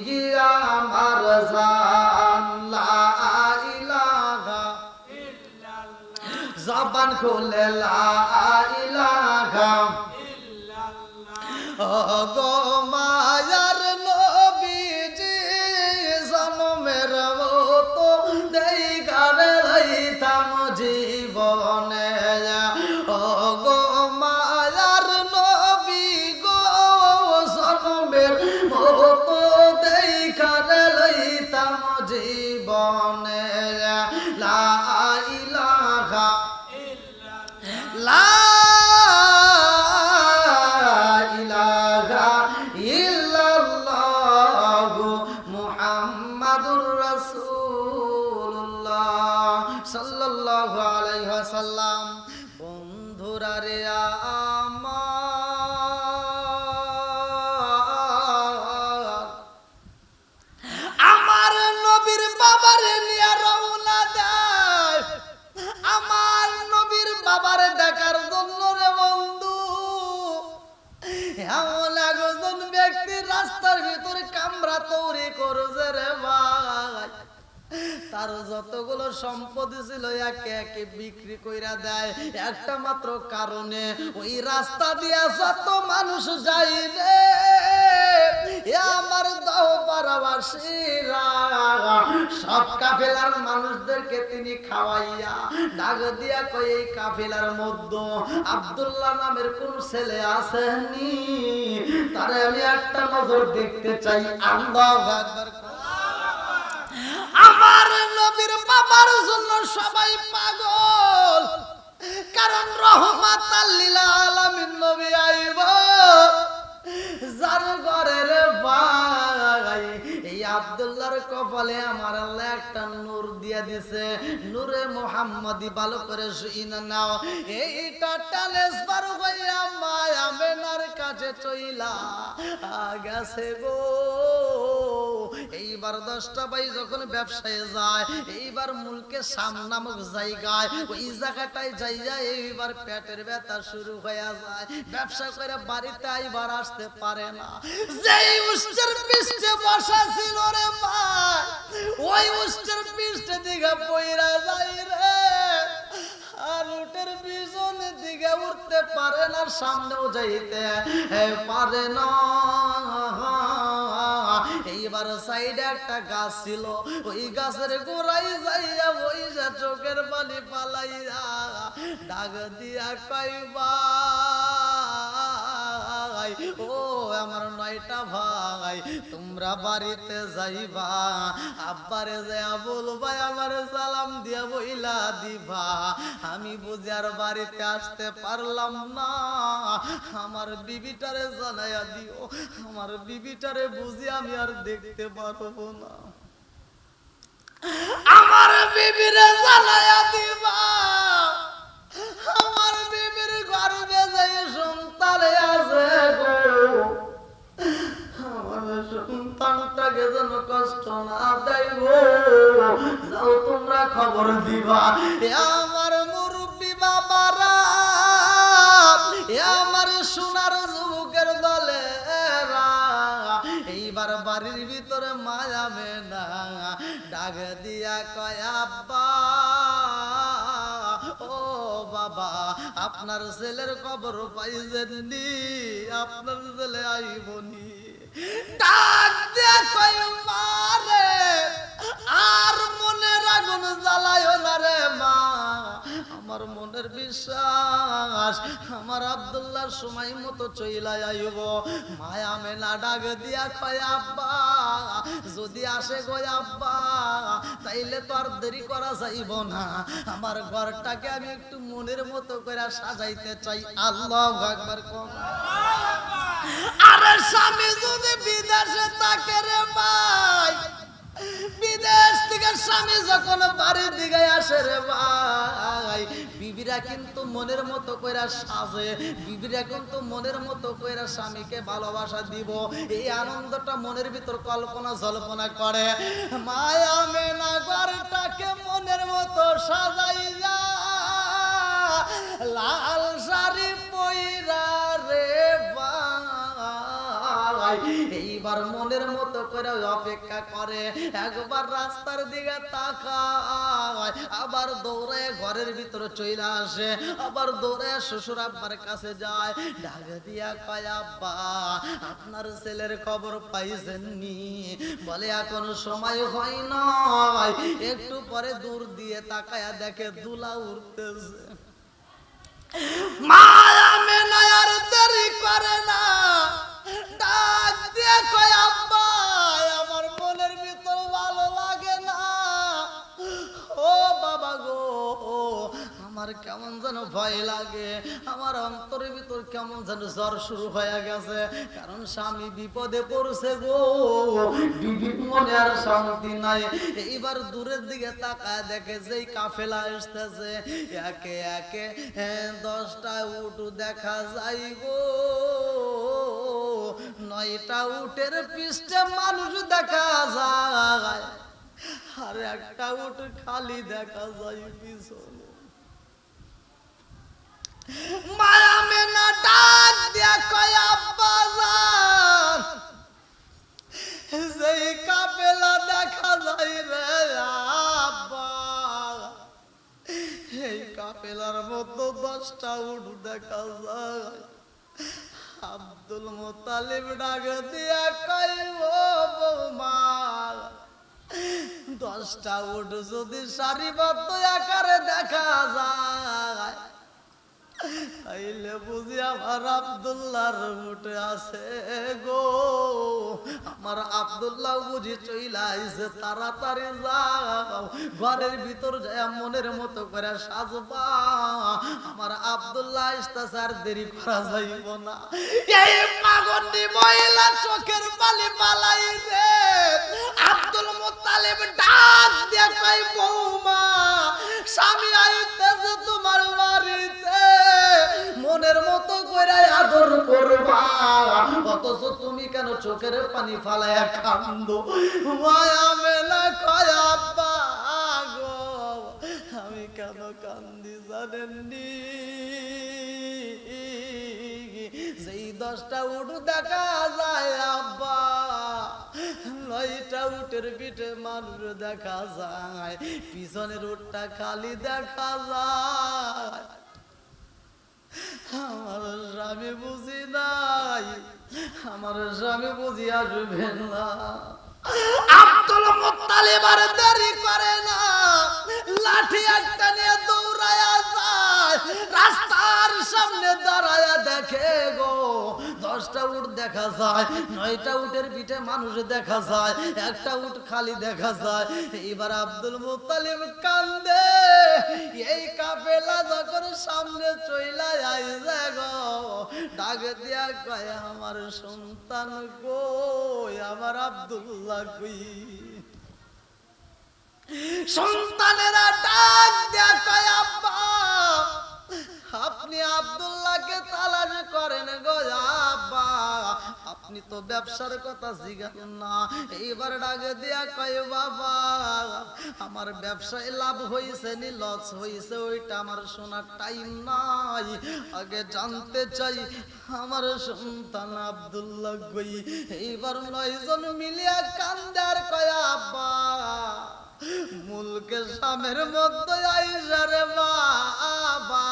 আমার জান লা ইলাহা জবান খুলে লা ইলাহা গো মায়ার নবীজি জন্মের মতো দেখার লইতাম জীবনে গো মায়ার নবী গো জন্মের মতো দেখার লইতাম জীবনে লা ইলাহা লা সাল্লাল্লাহু আলাইহি ওয়াসাল্লাম বন্ধুরা রে আমার নবীর বাবার নিয়ে রওনা দেয় আমার নবীর বাবার দেখার জন্য রে বন্ধু এমন একজন ব্যক্তি রাস্তার ভিতরে কামরা তৈরি করছে রে ভাই তার যতগুলো সম্পত্তি ছিল একে একে বিক্রি কইরা দেয় একটা মাত্র কারণে ওই রাস্তা দিয়া যত মানুষ যাই রে আমার দাও পারাবাসীরা সব কাফেলার মানুষদেরকে তিনি খাওয়াইয়া ডাক দিয়া কই এই কাফেলার মধ্যে আব্দুল্লাহ নামের কোন ছেলে আসেনি তারে আমি একটা নজর দেখতে চাই আল্লাহু আকবার আমার নবীর বাবার জন্য সবাই পাগল কারণ রহমাতাল লিল আলামিন নবী আইব যার ঘরে রে ভাই এই আব্দুল্লাহর কপালে আমার আল্লাহ একটা নূর দিয়া দিয়েছে নূরে মুহাম্মাদি ভালো করে শুইনা নাও এইটা টালেস বার হইয়া মায়া মেনার কাছে চইলা গেছে গো এইবার 10টা ভাই যখন ব্যবসায় যায় এইবার মুলকে শাম নামক জায়গায় ওই জায়গাটায় যাইয়া এইবার পেটের ব্যথা শুরু হয়ে যায় ব্যবসা করে বাড়িতে আইবার আসতে পারে না যেই উষ্টের পৃষ্ঠে বসা ছিল রে ভাই ওই উষ্টের পৃষ্ঠে দিকে পইরা যায় রে আর উটের পিছনের দিকে উঠতে পারে না সামনেও যাইতে পারে না এইবার সাইডে একটা গাছ ছিল ওই গাছের গোড়ায় যাইয়া ওই যে চোখের পানি পালাইয়া ডাক দিয়া কইবা ও আমার 9টা ভাই তোমরা বাড়িতে যাইবা আব্বারে যাইয়া বলবা আমার সালাম দিয়া বইলা দিবা আমি বুঝি আর বাড়িতে আসতে পারলাম না আমার বিবিটারে জানাইয়া দিও আমার বিবিটারে বুঝি আমি আর দেখতে পারবো না আমার বিবিরে জ্বালায়া দিবা, আমার বিবির গর্ভে যে সন্তান আছে গো, আমার সন্তানটাকে যেন কষ্ট না দেয় গো, যাও তোমরা খবর দিবা। আমার মুরব্বী বাবারা, আমার সোনার যুবকের দলেরা, এইবার বাড়ির ভিতরে মা যাবে না, ডাক দিয়া কয় আব্বা ও বাবা, আপনার ছেলের খবর পাইছেননি? আপনার ছেলে আইবনি? ডাক দিয়া কয় মারে, আর মনের আগুন জ্বালায়ও না রে মা, আমার মনের বিশ্বাস আমার আব্দুল্লাহর সময় মতো চইলাই আইব। মায়া মেলা ডাক দিয়া কয় আব্বা, যদি আসে গো আব্বা, তাইলে তো আর দেরি করা যাইব না, আমার ঘরটাকে আমি একটু মনের মতো করে সাজাইতে চাই। আল্লাহু আকবার কোন। আরে স্বামী যদি বিদেশে থাকে রে ভাই, বিদেশ থেকে স্বামী যখন বাড়ির দিকে আসে রে ভাই, বিবিরা কিন্তু মনের মতো কইরা সাজে, বিবিরা কিন্তু মনের মতো কইরা স্বামীকে ভালোবাসা দিব, এই আনন্দটা মনের ভিতর কল্পনা জল্পনা করে। মায়া মেনা ঘরটাকে মনের মতো সাজাইয়া লাল শাড়ি পইরা রে ভাই, এইবার মনের মতো করে অপেক্ষা করে, একবার রাস্তার দিকে তাকায়, আবার দৌড়ে ঘরের ভিতরে চলে আসে, আবার দৌড়ে শ্বশুর আব্বার কাছে যায়, ডাক দিয়া কয় আব্বা, আপনার ছেলের খবর পাইছেননি? বলে এখন সময় হয় নাই, একটু পরে দূর দিয়ে তাকায়া দেখে দুলা উঠতেছে। মায়া মেনা আর দেরি করে না, ডাক দিয়ে কয় আব্বা, আমার মনের ভিতর ভালো লাগে না, ও বাবা গো, আমার কেমন যেন ভয় লাগে, আমার অন্তরের ভিতর কেমন যেন জ্বর শুরু হয়ে গেছে, কারণ স্বামী বিপদে পড়ছে গো, বিবির মনে আর শান্তি নাই। এইবার দূরের দিকে তাকায় দেখে যেই কাফেলা আসতেছে, একে একে 10টা উট দেখা যায় গো, 9টা উটের পৃষ্ঠে মানুষ দেখা যায়, আর একটা উট খালি দেখা যায় পিছনে। মায়া মেনা ডাক দিয়া কয় আব্বা জান, যেই কাফেলা দেখা যায় রে আব্বা, এই কাফেলার মতো 10টা উট দেখা যায়। আব্দুল মুত্তালিব ডাক দিয়া কয় ও বৌমা, 10টা উট যদি সারিবদ্ধ আকারে দেখা যায়, তাইলে বুঝি আমার আব্দুল্লাহর উঠে আছে গো, আমার আব্দুল্লাহ বুঝি চইলা আইছে, তাড়াতাড়ি যাও, ঘরের ভিতর যায় মনের মতো করে সাজবা, আমার আব্দুল্লাহ আসতেছে, আর দেরি করা যাইব না। এই পাগন্ডি মহিলা চোখের পানি পালাই রে, আব্দুল মুত্তালিব ডাক দিয়ে কয় বৌমা, স্বামী আইতেছে তোমার বাড়িতে, মনের মতো করে আদর করবা, অথচ তুমি কেন চোখের পানি ফালায়া কান্দো? মায়া মেলা কয় আব্বা গো, আমি কেন কান্দি জানেননি? যেই 10টা উট দেখা যায় আব্বা, 9টা উটের পিঠে মানুষ দেখা যায়, পিছনের উটটা খালি দেখা যায়। আমার স্বামী বুঝি নাই, আমার স্বামী বুঝি আসবে না। আব্দুল মুত্তালিব আর দেরি করে না, লাঠি একটা নিয়ে দৌড়ায়া যায়, রাস্তার সামনে দাঁড়ায়া দেখে গো 10টা উট দেখা যায়, 9টা উটের পিঠে মানুষ দেখা যায়, একটা উট খালি দেখা যায়। এবার আব্দুল মুত্তালিব কান্দে, এই কাফেলা যখন সামনে চইলা আইছে গো, ডাক দিয়া কয় আমার সন্তান কই, আমার আব্দুল্লাহ কই? সন্তানেরা ডাক দেয়া কয় আব্বা আপনি আব্দুল্লাহকে তালাশ করেন গো আব্বা, আপনি তো ব্যবসার কথা জিজ্ঞাসা না। এইবার ডাক দেয়া কয় বাবা আমার ব্যবসায় লাভ হয়েছে নি লস হয়েছে ওইটা আমার শোনার টাইম নাই, আগে জানতে চাই আমার সন্তান আব্দুল্লাহ কই। এইবার 9 জন মিলিয়া কান্দার কয় আব্বা মুলকে সামের মধ্যে আইসা রে বাবা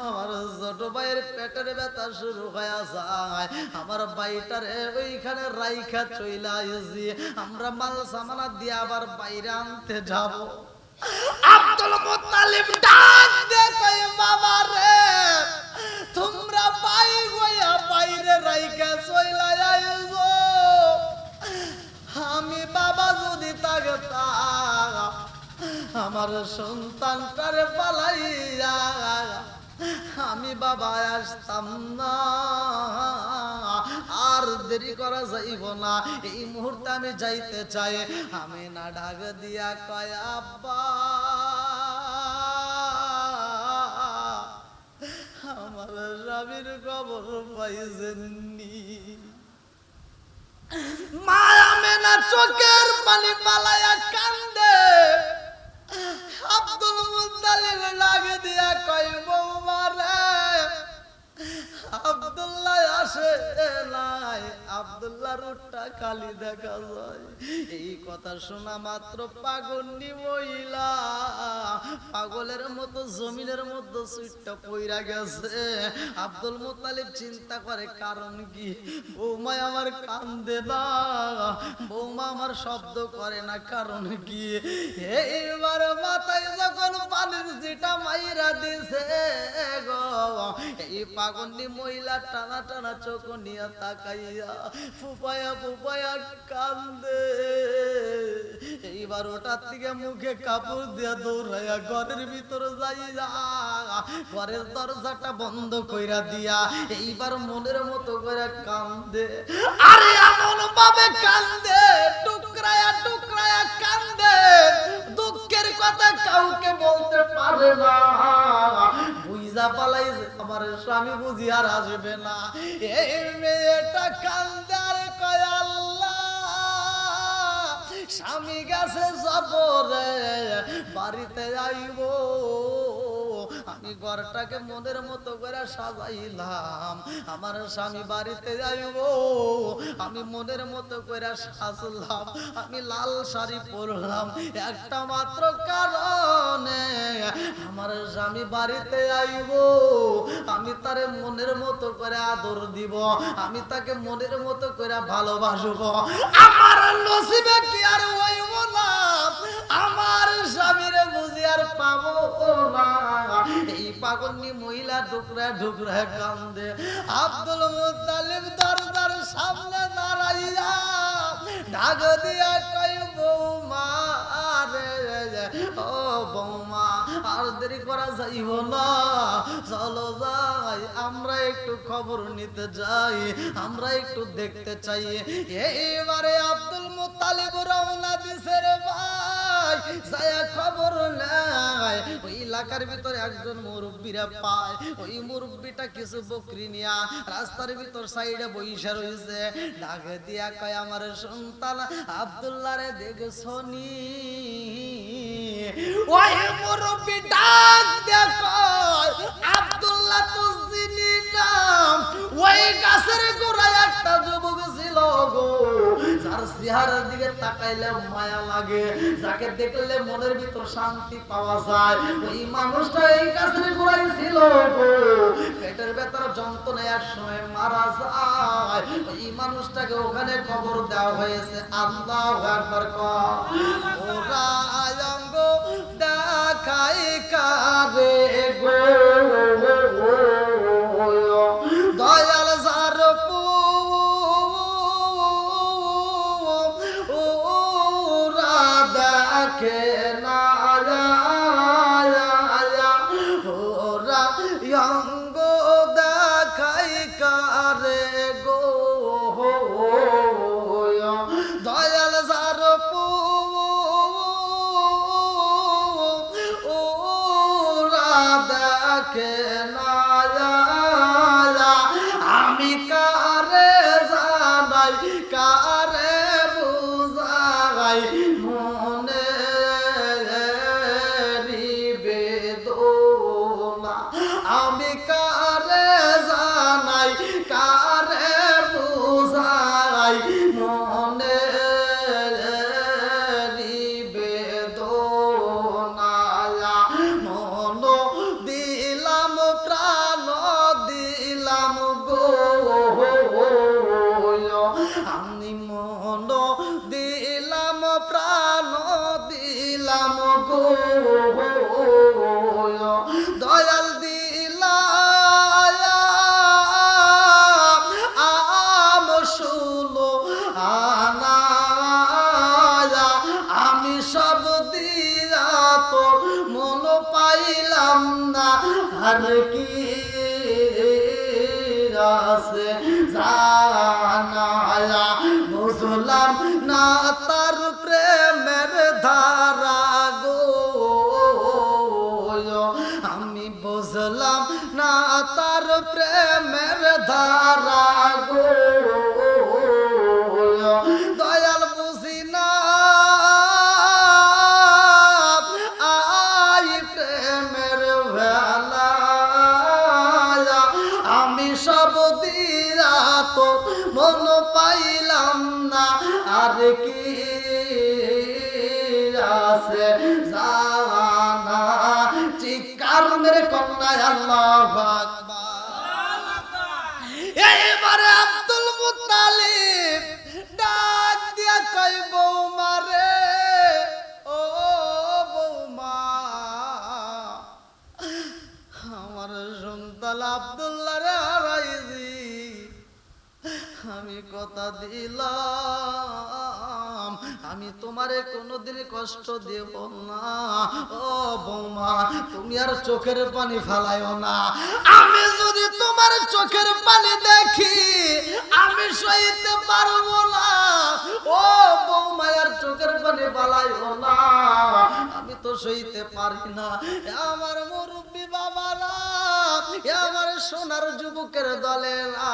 আমার ছোট ভাইয়ের পেটের ব্যথা শুরু হয়ে যায়, আমার ভাইটারে ওইখানে রাইখা চইলা আইছি, আমরা মাল সামানা দিয়ে আবার বাইরে আনতে যাব। আব্দুল মুত্তালিব ডাক দে কই বাবা রে তোমরা ভাই গয়া বাইরে রাইখা চইলা আইছো, আমি বাবা যদি থাকতাম আমার সন্তানটারে পালাইয়া আমি বাবা আসতাম না, আর দেরি করা যাইব না, এই মুহূর্তে আমি যাইতে চাই। আমি না ডাক দিয়া কয় আব্বা আমার স্বামীর খবর পাইছেননি। মায়া মেনা চোখের পানি পালায়া কান্দে। আব্দুল মুত্তালিব লাগে দিয়া কয় বৌমা রে আব্দুল্লাহ আসে নাই, আব্দুল্লাহর উটটা খালি দেখা যায়। এই কথা শোনা মাত্র পাগলনি মহিলা পাগলের মতো জমিনের মধ্যে সুইটটা পইরা গেছে। আব্দুল মুত্তালিব চিন্তা করে কারণ কি, বৌমা আমার কান্দে না, বৌমা আমার শব্দ করে না, কারণ কি? এইবার মাথায় যখন পানির যেটা মাইরা দিছে গো, এই পাগলনি মহিলা টানা টানা চোখ নিয়ে তাকাইয়া ফুপায়া ফুপায়া কান্দে। এইবার ওটার থেকে মুখে কাপড় দিয়া দৌড়াইয়া ঘরের ভিতরে যাইয়া ঘরের দরজাটা বন্ধ কইরা দিয়া এইবার মনের মতো করে কান্দে। আরে এমন ভাবে কান্দে টুকরায়া টুকরায়া কান্দে, দুঃখের কথা কাউকে বলতে পারে না, বুঝা পালাইছে আমার স্বামী বুঝি আর আসবে না। এই মেয়েটা কান্দে আর কয় আল্লাহ স্বামী গেছে সফরে বাড়িতে আইব, আমি ঘরটাকে মনের মতো করে সাজাইলাম, আমার স্বামী বাড়িতে যাইব, আমি মনের মতো করে সাজলাম, আমি লাল শাড়ি পরলাম একটা মাত্র কারণে আমার স্বামী বাড়িতে আইব, আমি তারে মনের মতো করে আদর দিব, আমি তাকে মনের মতো করে ভালোবাসবো। আমার নসিবে কি আর হইব না, আমার স্বামীরে বুঝি আর পাবো না। এই পাগলনি মহিলা ঢুকরা ঢুকরা কান্দে। আব্দুল মুত্তালিব দরজার সামনে দাঁড়াইয়া ডাক দিয়া কই বৌমা রে ও বৌমা আর দেরি করা যাইব না, চলো যাই আমরা একটু খবর নিতে যাই, আমরা একটু দেখতে চাই। এইবারে আব্দুল মুত্তালিব রওনা দিছে রে ভাই, যায়া খবর নাই। ওই এলাকার ভিতরে একজন মুরব্বীরা পায়, ওই মুরব্বীটা কিছু বকরি নিয়া রাস্তার ভিতর সাইডে বইসা রইছে। ডাক দিয়া কয় আমার সন্তান আব্দুল্লাহ রে দেখছনি? ওই মুরব্বী ডাক দিয়া কয় আব্দুল্লাহ তো চিনি না, ওই গাছের গোড়ায় একটা যুবক ছিল গো, যার চেহারার দিকে তাকাইলে মায়া লাগে, যাকে দেখলে মনের ভিতর শান্তি পাওয়া যায়, ওই মানুষটা এই গাছের গোড়ায় ছিল গো, পেটের ভেতর যন্ত্রণায় এক সময় মারা যায়, ওই মানুষটাকে ওখানে কবর দেওয়া হয়েছে। আল্লাহু আকবার কর। ওরা আয়ঙ্গ দেখাই কারে গো দয়াল যার পুরা দেখে না ওরা অঙ্গ দেখাই কারে গো দয়াল যার দেখে না আমি কারে জানাই কারে বুঝাই মনে বেদনা আমি কারে জানাই কারে বুঝাই মনে বেদনা মন দিলাম প্রাণ দিলাম গো আমি মন দিলাম প্রাণ দিলাম গো দয়াল দিলাম শুনো আনা আমি সব দিয়া তো মন পাইলাম না আর কি আছে জানায়া বুঝলাম না তার প্রেমের ধারা গো আমি বুঝলাম না তার প্রেমের ধারা গো দয়াল বুঝি না আই প্রেমের বেলা আমি সব দিয়া তো মন পাইলাম না আর কি আছে জানা চিৎকার মেরে কন্যা আল্লাহু আকবার এবারে আব্দুল মুত্তালিব ডাক দিয়া কই বৌমা রে ও বৌমা আমার সন্তান আব্দুল্লাহ রে হারাইছি আমি কথা দিলাম আমি তোমারে কোনোদিন কষ্ট দেব না ও বৌমা তুমি আর চোখের পানি ফেলাইও না আমি যদি তোমার চোখের পানি দেখি আমি সইতে পারবো না ও বৌমা আর চোখের পানি ফেলাইও না আমি তো সইতে পারি না আমার মুরব্বি বাবারা আমার সোনার যুবকের দলেরা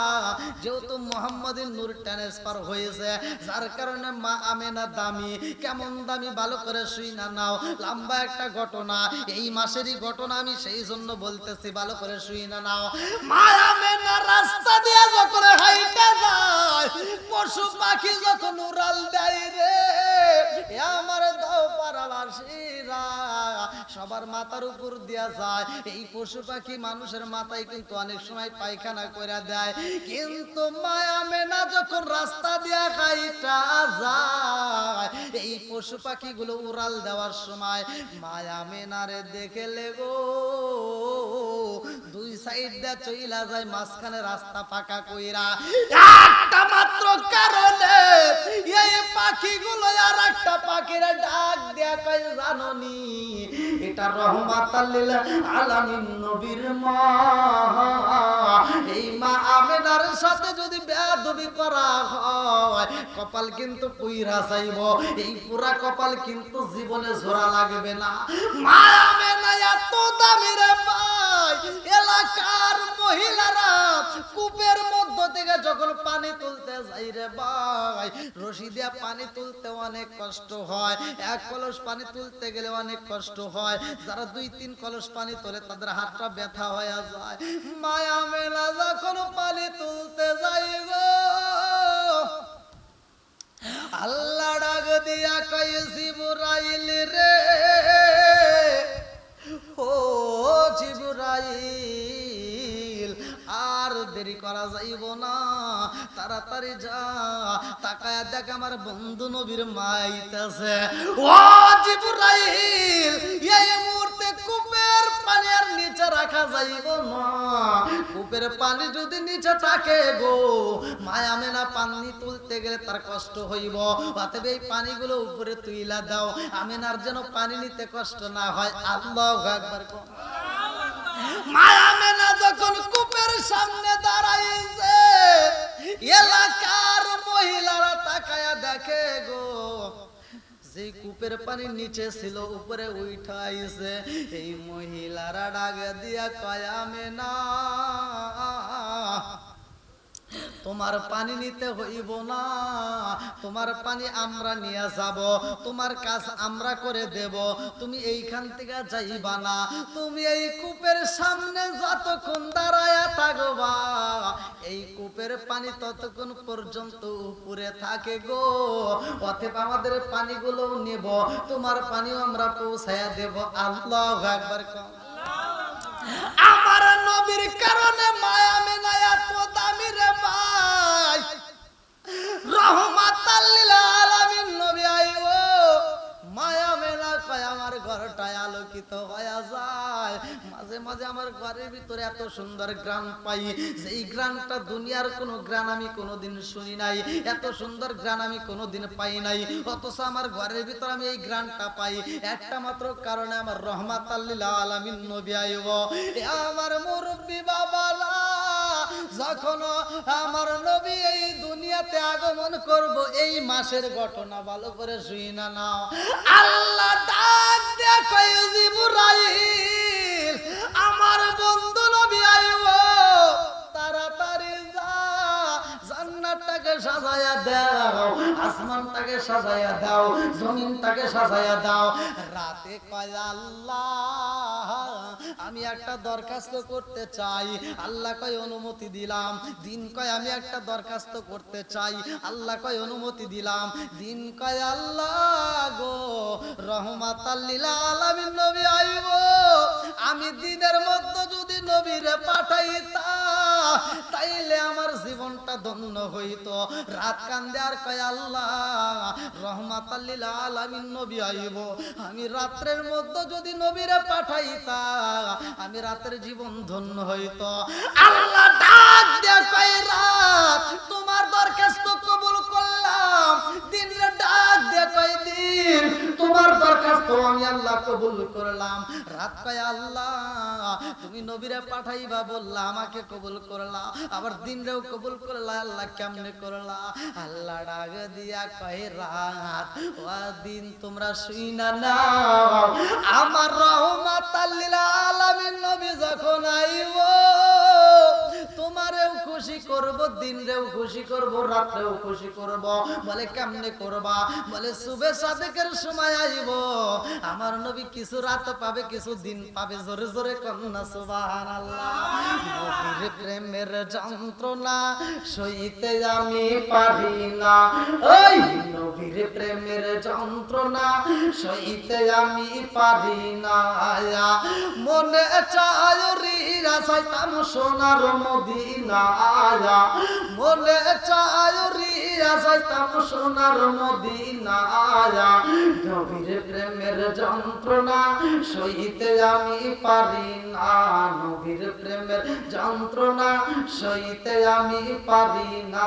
যেহেতু মোহাম্মদের নূর ট্রান্সফার হয়েছে যার কারণে মা আমেনা দামি কেমন দামি ভালো করে শুই না নাও লম্বা একটা ঘটনা এই মাসেরই ঘটনা আমি সেই জন্য বলতেছি ভালো করে শুই না নাও মা আমেনা রাস্তা দিয়ে যখন হাইটা যায় পশু পাখি যখন উড়াল দেয় রে আমার দাও পাড়াবাসীরা সবার মাথার উপর দিয়া যায় এই পশু পাখি মানুষের মাথায় কিন্তু অনেক সময় পায়খানা করে দেয় কিন্তু মায়া মেনা যখন রাস্তা দিয়া খাইটা যায় এই পশু পাখিগুলো উড়াল দেওয়ার সময় মায়া মেনারে দেখে লেগো দুই সাইড দিয়ে চইলা যায় মাঝখানে রাস্তা ফাঁকা কইরা একটা মাত্র কারণে এই পাখিগুলো আর একটা পাখিরা ডাক দেয়া কই জাননি এটা রহমাতাল লিল আলামিন নবীর মা এই মা আমেনার সাথে যদি বেয়াদবি করা হয় কপাল কিন্তু পুইরা যাইব এই পুরা কপাল কিন্তু জীবনে জোড়া লাগবে না মা আমেনা এত দামি রে ভাই এলাকার মহিলারা কূপের মধ্য থেকে যখন পানি তুলতে যাই রে ভাই রশি দিয়া পানি তুলতে অনেক কষ্ট হয় এক কলস পানি তুলতে গেলে অনেক কষ্ট হয় যারা 2-3 কলস পানি তোলে তাদের হাতটা ব্যথা হয়ে যায় মায়া মেলা যখন পানি তুলতে যাই গো আল্লাহ ডাক দিয়া কই জিবরাইল রে ও জিবরাইল আর দেরি করা যাইব না তাড়াতাড়ি যা তাকায়া দেখ আমার বন্ধু নবীর মা আইতাছে ও জিবরাইল এই মুহূর্তে কূপের পানি আর নিচে রাখা যাইব না কূপের পানি যদি নিচে থাকে গো মায়া মেনা পানি তুলতে গেলে তার কষ্ট হইব অতএব এই পানিগুলো উপরে তুইলা দাও আমেনার যেন পানি নিতে কষ্ট না হয় আল্লাহু আকবার মায়া মেনা যখন কূপের সামনে দাঁড়াইছে এলাকার মহিলারা তাকায়া দেখে গো যে কূপের পানি নিচে ছিল উপরে উঠাইছে। এই মহিলারা ডাক দিয়া কয় আমেনা, তোমার পানি নিতে হইব না, তোমার পানি আমরা নিয়ে যাব, তোমার কাজ আমরা করে দেব, তুমি এইখান থেকে যাইবা না, তুমি এই কূপের সামনে যতক্ষণ দাঁড়ায়া থাকবা এই কূপের পানি ততক্ষণ পর্যন্ত উপরে থাকে গো। অতএব আমাদের পানিগুলো নেব, তোমার পানিও আমরা পৌঁছায়া দেব। আল্লাহু আকবার। আমার নবীর কারণে মায়া মেনা এত দামি রে ভাই, রহমাতাল লিল আলামিন নবী আইও, মায়া মেনা কয় আমার ঘরটা আলোকিত হয়ে যায়। মাঝে মাঝে আমার ঘরের ভিতরে এত সুন্দর গ্রান পাই, যেই গ্রানটা দুনিয়ার কোনো গ্রান আমি কোনোদিন শুনি নাই, এত সুন্দর গ্রান আমি কোনোদিন পাই নাই, অথচ আমার ঘরের ভিতরে আমি এই গ্রানটা পাই একটা মাত্র কারণে, আমার রহমাতাল লিল আলামিন নবী আইও। আমার মুরব্বি বাবারা, যখন আমার নবী এই দুনিয়াতে আগমন করব এই মাসের ঘটনা ভালো করে শুই না নাও। আল্লাহ ডাক দিয়ে কয় জিবরাইল, আমার বন্ধু নবী আইবো, তাড়াতাড়ি যা, জান্নাতটাকে সাজায়া দাও, আসমানটাকে সাজায়া দাও, জমিনটাকে সাজায়া দাও। রাতে কয় আল্লাহ আমি একটা দরখাস্ত করতে চাই, আল্লাহ কয় অনুমতি দিলাম। দিন কয় আমি একটা দরখাস্ত করতে চাই, আল্লাহ কয় অনুমতি দিলাম। দিন কয় আল্লাহ গো, রহমাতাল লিল আলামিন নবী আইবো, আমি দিনের মধ্যে যদি নবীরে পাঠাইতাম তাইলে আমার জীবনটা ধন্য হইতো। রাত কান্দে আর কয় আল্লাহ রহমাতাল লিল আলামিন নবী আইবো, আমি রাত্রের মধ্যে যদি নবীরে পাঠাইতাম আমি রাতের জীবন ধন্য হইতো। আল্লাহ ডাক দিয়ে কয় রাত তোমার দরখাস্ত কবুল করলাম। দিন ডাক দিয়ে কয় দিন তোমার দরখাস্ত আমি আল্লাহ কবুল করলাম। রাত কয় আল্লাহ তুমি নবীরে পাঠাইবা বললা, আমাকে কবুল করলা, আবার দিনরেও কবুল করলা, আল্লাহ কেমনে করলা? আল্লাহ ডাক দিয়া কয় রাত ও দিন তোমরা শুই না নাও, আমার রহমাতাল লিল আলামিন নবী যখন আইবো তোমারেও খুশি করব, দিনরেও খুশি করব, রাত্রেও খুশি করব। বলে কেমনে করবা? বলে সুবে সাদেকের সময় আইবো, আমার নবী কিছু রাত পাবে কিছু দিন পাবে। জোরে জোরে কন্যা সুবহানাল্লাহ। নবীর প্রেমের যন্ত্রণা সইতে আমি পারি না, ওই নবীর প্রেমের যন্ত্রণা সইতে আমি পারি না। মনে চায় রিরা চাইতাম সোনার মদিনা, মনে চায় রিয়া চাইতাম সোনার মদিনা। নবীর প্রেমের যন্ত্রণা সইতে আমি পারি না, নবীর প্রেমের যন্ত্রণা সইতে আমি পারি না।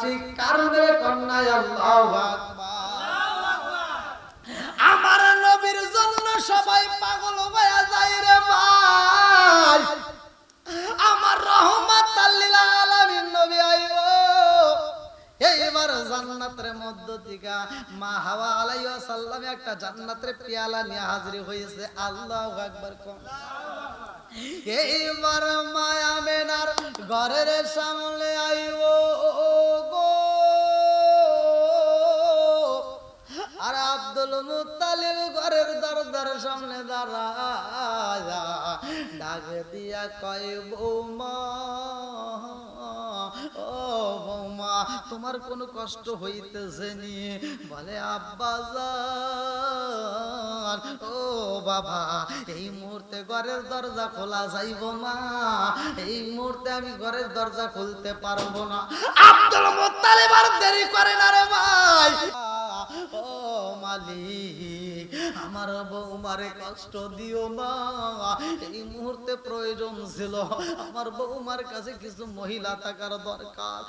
ঠিক কারণে কন্যা আল্লাহু আকবার। আমার নবীর জন্য সবাই পাগল হয়ে যায় রে ভাই, আমার রহমাতাল লিল আলামিন নবী আইবো। এইবার জান্নাতের মধ্য থেকে মা হাওয়া আলাইহিস সালাম একটা জান্নাতের পেয়ালা নিয়ে হাজির হয়েছে। আল্লাহু আকবার। এইবার মা আমেনার ঘরের সামনে আইবো গো, আর আব্দুল মুত্তালিব ঘরের দরজার সামনে দাঁড়ায়া ডাক দিয়া কয় বৌমা, ও বৌমা তোমার কোনো কষ্ট হইতেছে নি? বলে আব্বা জান, ও বাবা এই মুহূর্তে ঘরের দরজা খোলা যাইব না, এই মুহূর্তে আমি ঘরের দরজা খুলতে পারবো না। আব্দুল মুত্তালিব আর দেরি করে না রে ভাই, ও মালিক আমার বৌমারে কষ্ট দিও না, এই মুহূর্তে প্রয়োজন ছিল আমার বৌমার কাছে কিছু মহিলা থাকার দরকার,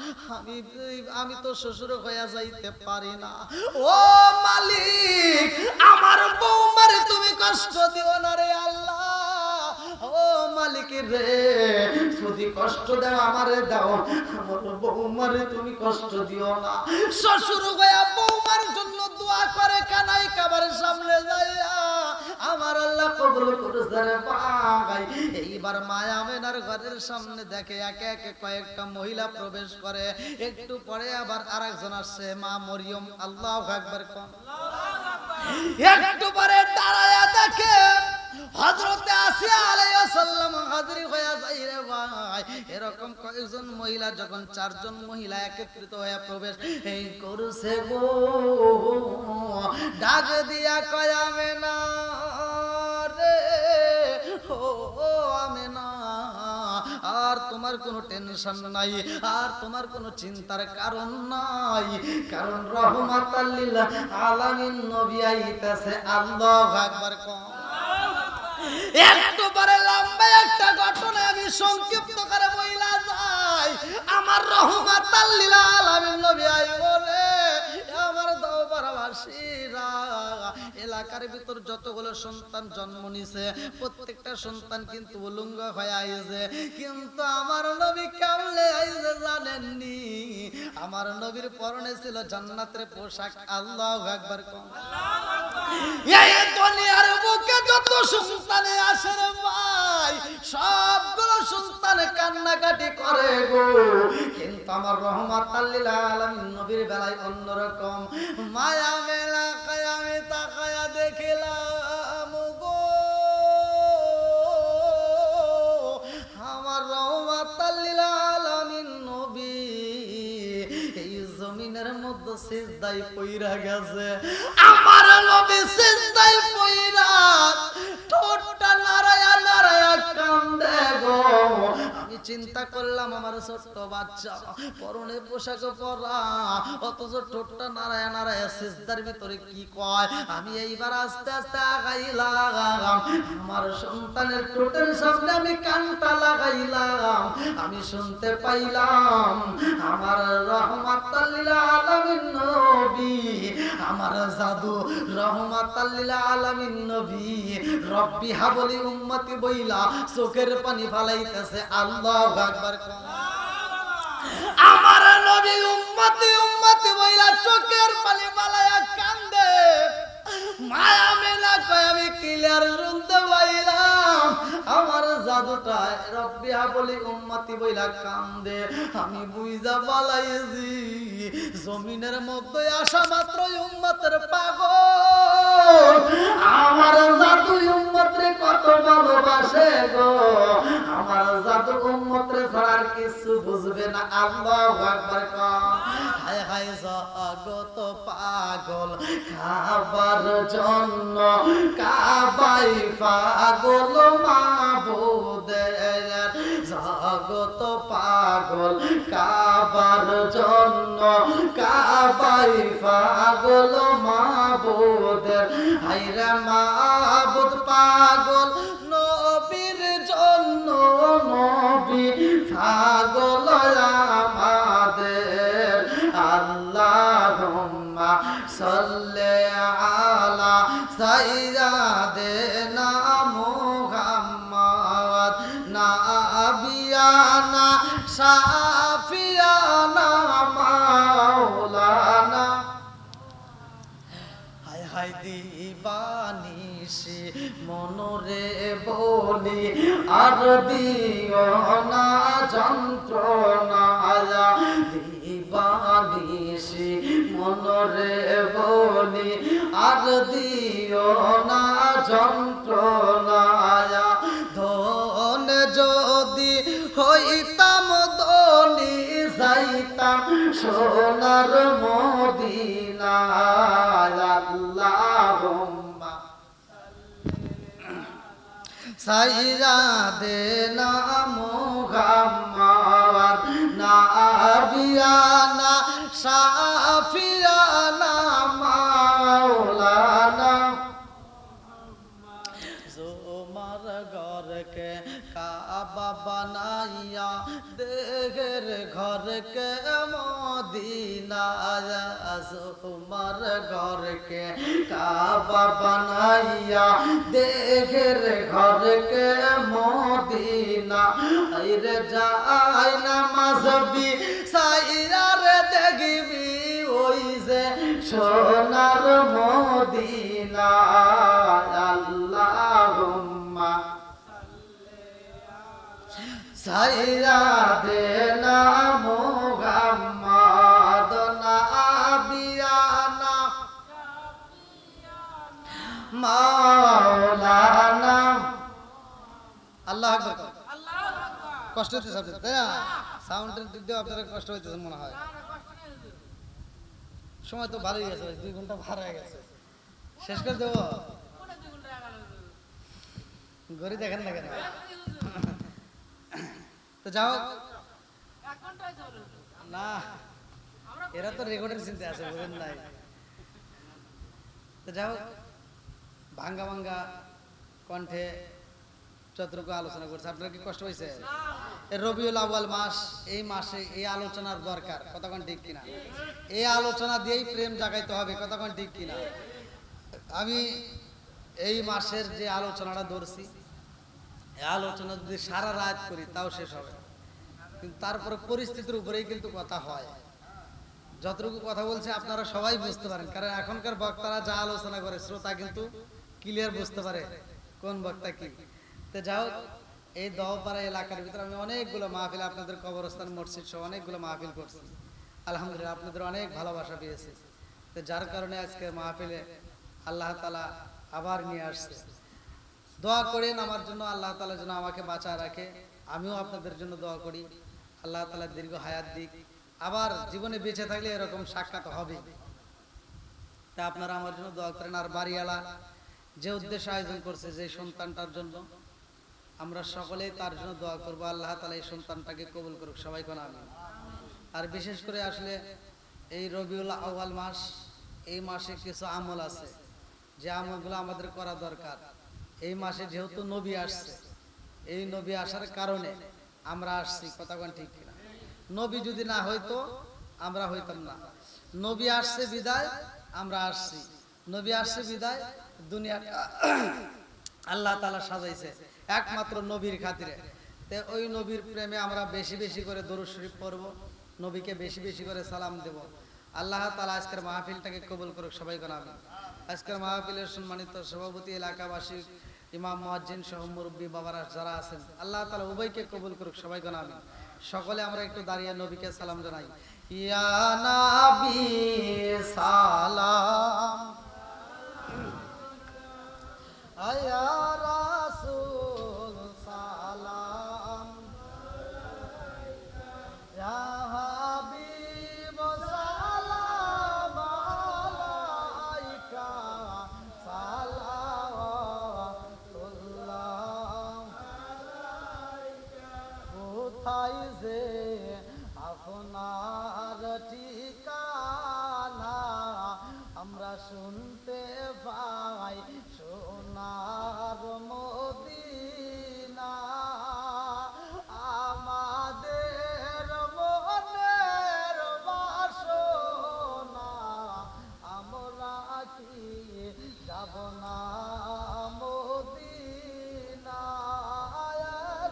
আমি তো শ্বশুর হয়ে যাইতে পারি না। ও মালিক আমার বৌমারে তুমি কষ্ট দিও না রে আল্লাহ, ও মালিক রে যদি কষ্ট দাও আমারে দাও, আমার বৌমারে তুমি কষ্ট দিও না। শ্বশুর হয়ে বৌমা আমার জন্য দোয়া করে কানাই কাবার সামনে যাইয়া আমার আল্লাহ কবুল করেছে রে ভাই। এইবার মা আমেনার ঘরের সামনে দেখে একে একে কয়েকটা মহিলা প্রবেশ করে, একটু পরে আবার আরেকজন আসছে, মা মরিয়ম। আল্লাহু আকবার কোন। একটু পরে দাঁড়ায়া দেখে হযরতে আসিয়া আলাইহিস সালাম হাজির হয়ে যায় রে ভাই। এরকম কয়েকজন মহিলা যখন চারজন মহিলা একত্রিত হয়ে প্রবেশ এই করছে গো, ডাক দিয়া কয় আমেনা রে, ও আমেনা, আর তোমার কোনো টেনশন নাই, আর তোমার কোনো চিন্তার কারণ নাই, কারণ রহমাতাল লিল আলামিন নবী আইতাছে। আল্লাহু আকবার কোন। একটু পরে লম্বা একটা ঘটনা আমি সংক্ষিপ্ত করে বইলা যাই। আমার রহমাতাল লিল আলামিন নবী আইবো রে আমার দওবারবাসীরা। এলাকার ভিতর যতগুলো সন্তান জন্ম নিছে প্রত্যেকটা সন্তান কিন্তু উলঙ্গ হয়ে আইছে, কিন্তু আমার নবী কেমনে আইছে জানেননি? আমার নবীর পরনে ছিল জান্নাতের পোশাক। আল্লাহু আকবার কোন। এই দুনিয়ার বুকে যত সন্তানে আসে রে ভাই, সবগুলো সন্তান কান্নাকাটি করে গো, কিন্তু আমার রহমাতাল লিল আলামিন নবীর বেলায় অন্যরকম। মায়া মেলা কায় আমি তাকায়া দেখিলাম গো, আমার রহমাতাল লিল আলামিন নবী এই জমিনের মধ্যে সিজদায় পইরা গেছে। আমার নবী সিজদায় পইরা ঠোঁটটা নাড়ায়া নাড়ায়া কান্দে গো। আমি চিন্তা করলাম আমার ছোট্ট বাচ্চা পরনে পোশাক পরা, অথচ ঠোঁটটা নাড়ায়া নাড়ায়া সিজদার ভিতরে কি কয়। আমি এইবার আস্তে আস্তে আগাইলাম, আমার সন্তানের ঠোঁটের সামনে আমি কানটা লাগাইলাম, আমি শুনতে পাইলাম আমার রহমাতাল লিল আলামিন নবী, আমার জাদু রহমাতাল লিল আলামিন নবী রব্বি হাবলি উম্মতি বইলা চোখের পানি ফালাইতেছে। আল্লাহু আকবার। আমার নবী উম্মতি উম্মতি বইলা চোখের পানি ফালাইয়া কান্দে। মায়া মেলা কয় আমি ক্লিয়ার শুনতে পাইলাম আমার জাদুটা রব্বি হাবলি উম্মতি বইলা কান্দে। আমি বুইজা পালাইছি জমিনের মধ্যে আসা মাত্রই উম্মতের পাগল আমার জাদু উম্মতরে কত ভালোবাসে গো, আমার জাদু উম্মতরে ছাড়ার কিছু বুঝবে না। আল্লাহু আকবার কোন। হায় হায় জগত পাগল খাবার জন্য, কাবাই পাগল মাবুদের, জগত পাগল কাবার জন্য, কাবাই পাগল মাবুদের। হায়রে মাবুদ পাগল নবীর জন্য, নবী পাগল আমাদের। আল্লাহুম্মা সাল্লি আলা সাইয়্যিদিনা মুহাম্মদ নাবিয়ানা শাফিয়ানা মাওলানা। হায় হায় দিবানিশি মনরে বলি আর দিও না যন্ত্রণা, দিবানিশি মনরে বলি আর দিও না যন্ত্রণা। ধন যদি হইতাম ধনী যাইতাম সোনার মদিনায়। আল্লাহুম্মা সাইয়্যিদিনা মুহাম্মদ নাবিয়ানা শাফিয়ানা মাওলানা। তোমার ঘরকে কাবা বানাইয়া দেহের ঘরকে মদিনা, তোমার ঘরকে কাবা বানাইয়া দেহের ঘরকে মদিনা। আইরে যাই নামাজ বি সাইরা রে দেখবি ওই যে সোনার মদিনা আল্লাহুম্মা সাইয়া দেনা মুহাম্মদ নাবিয়ানা মাওলানা আল্লাহু আকবার। কষ্ট হচ্ছে সব তাই না? সাউন্ডের দিক দিয়ে আপনাদের কষ্ট হইতেছে মনে হয়। সময় তো ভালোই গেছে, 2 ঘন্টা ভার হয়ে গেছে। শেষ করে দেবো? ঘড়ি দেখেন না কেন? তো যাও না, এরা তো রেকর্ডের চিন্তা আছে, বুঝেন নাই? তো যাও, ভাঙ্গা ভাঙ্গা কণ্ঠে যতটুকু আলোচনা করছে, আপনার কি কষ্ট হয়েছে? রবিউল আউয়াল মাস, এই মাসে এই আলোচনার দরকার, কতক্ষণ ঠিক কিনা? এই আলোচনা দিয়েই প্রেম জাগাইতে হবে, কতক্ষণ ঠিক কিনা? আমি এই মাসের যে আলোচনাটা ধরছি, এই আলোচনা যদি সারা রাত করি তাও শেষ হবে, কিন্তু তারপরে পরিস্থিতির উপরেই কিন্তু কথা হয়। যতটুকু কথা বলছে আপনারা সবাই বুঝতে পারেন, কারণ এখনকার বক্তারা যা আলোচনা করে শ্রোতা কিন্তু ক্লিয়ার বুঝতে পারে কোন বক্তা কি। তো যাও, এই দহপাড়া এলাকার ভিতরে আমি অনেকগুলো মাহফিল, আপনাদের কবরস্থান মসজিদ সহ অনেকগুলো মাহফিল করছি। আলহামদুলিল্লাহ আপনাদের অনেক ভালোবাসা পেয়েছি। তো যার কারণে আজকে মাহফিলে আল্লাহ তাআলা আবার নিয়ে আসছে। দোয়া করেন আমার জন্য, আল্লাহ তাআলা যেন আমাকে বাঁচায় রাখে। আমিও আপনাদের জন্য দোয়া করি, আল্লাহ তাআলা দীর্ঘ হায়াত দিক। আবার জীবনে বেঁচে থাকলে এরকম সাক্ষাৎ হবে। তা আপনারা আমার জন্য দোয়া করেন। আর বাড়িওয়ালা যে উদ্দেশ্যে আয়োজন করছে, যে সন্তানটার জন্য, আমরা সকলেই তার জন্য দোয়া করবো, আল্লাহ তাআলা এই সন্তানটাকে কবুল করুক, সবাই কোন আমিন। আর বিশেষ করে আসলে এই রবিউল আউয়াল মাস, এই মাসে কিছু আমল আছে যে আমলগুলো আমাদের করা দরকার। এই মাসে যেহেতু নবী আসছে, এই নবী আসার কারণে আমরা আসছি, কতক্ষণ ঠিক কিনা? নবী যদি না হইতো আমরা হইতাম না। নবী আসছে বিদায় আমরা আসছি, নবী আসছে বিদায় দুনিয়াটা আল্লাহ তাআলা সাজাইছে একমাত্র নবীর খাতিরে। তে ওই নবীর প্রেমে আমরা বেশি বেশি করে দরুদ শরীফ পড়ব, নবীকে বেশি বেশি করে সালাম দেব। আল্লাহ তাআলা আজকের মাহফিলটাকে কবুল করুক, সবাই কোন আমিন। আজকের মাহফিলের সম্মানিত সভাপতি, এলাকাবাসী, ইমাম, মুয়াজ্জিন সহ মুরব্বী বাবারা যারা আছেন, আল্লাহ তাআলা উভয়কে কবুল করুক, সবাই কোন আমিন। সকলে আমরা একটু দাঁড়িয়ে নবীকে সালাম জানাই। ইয়া নবী সালাম, আয়া রাসূল সালাম, ইয়া হাবিব সালাম আলাইকা সালাওয়াতুল্লাহ। কোথায় যে আপনার ঠিকানা আমরা শুনতে পাই, সোনার মদিনা। আমাদের মনের বাসনা, আমরা কি যাব না মদিনা?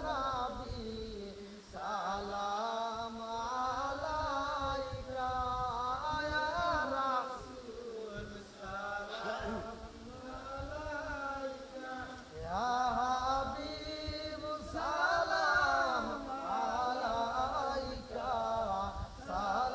নবী সালাম আলাইকা, ইয়া রাসূল সালাম আলাইকা, ইয়া হাবিব সালাম আলাইকা সালাওয়াতুল্লাহ।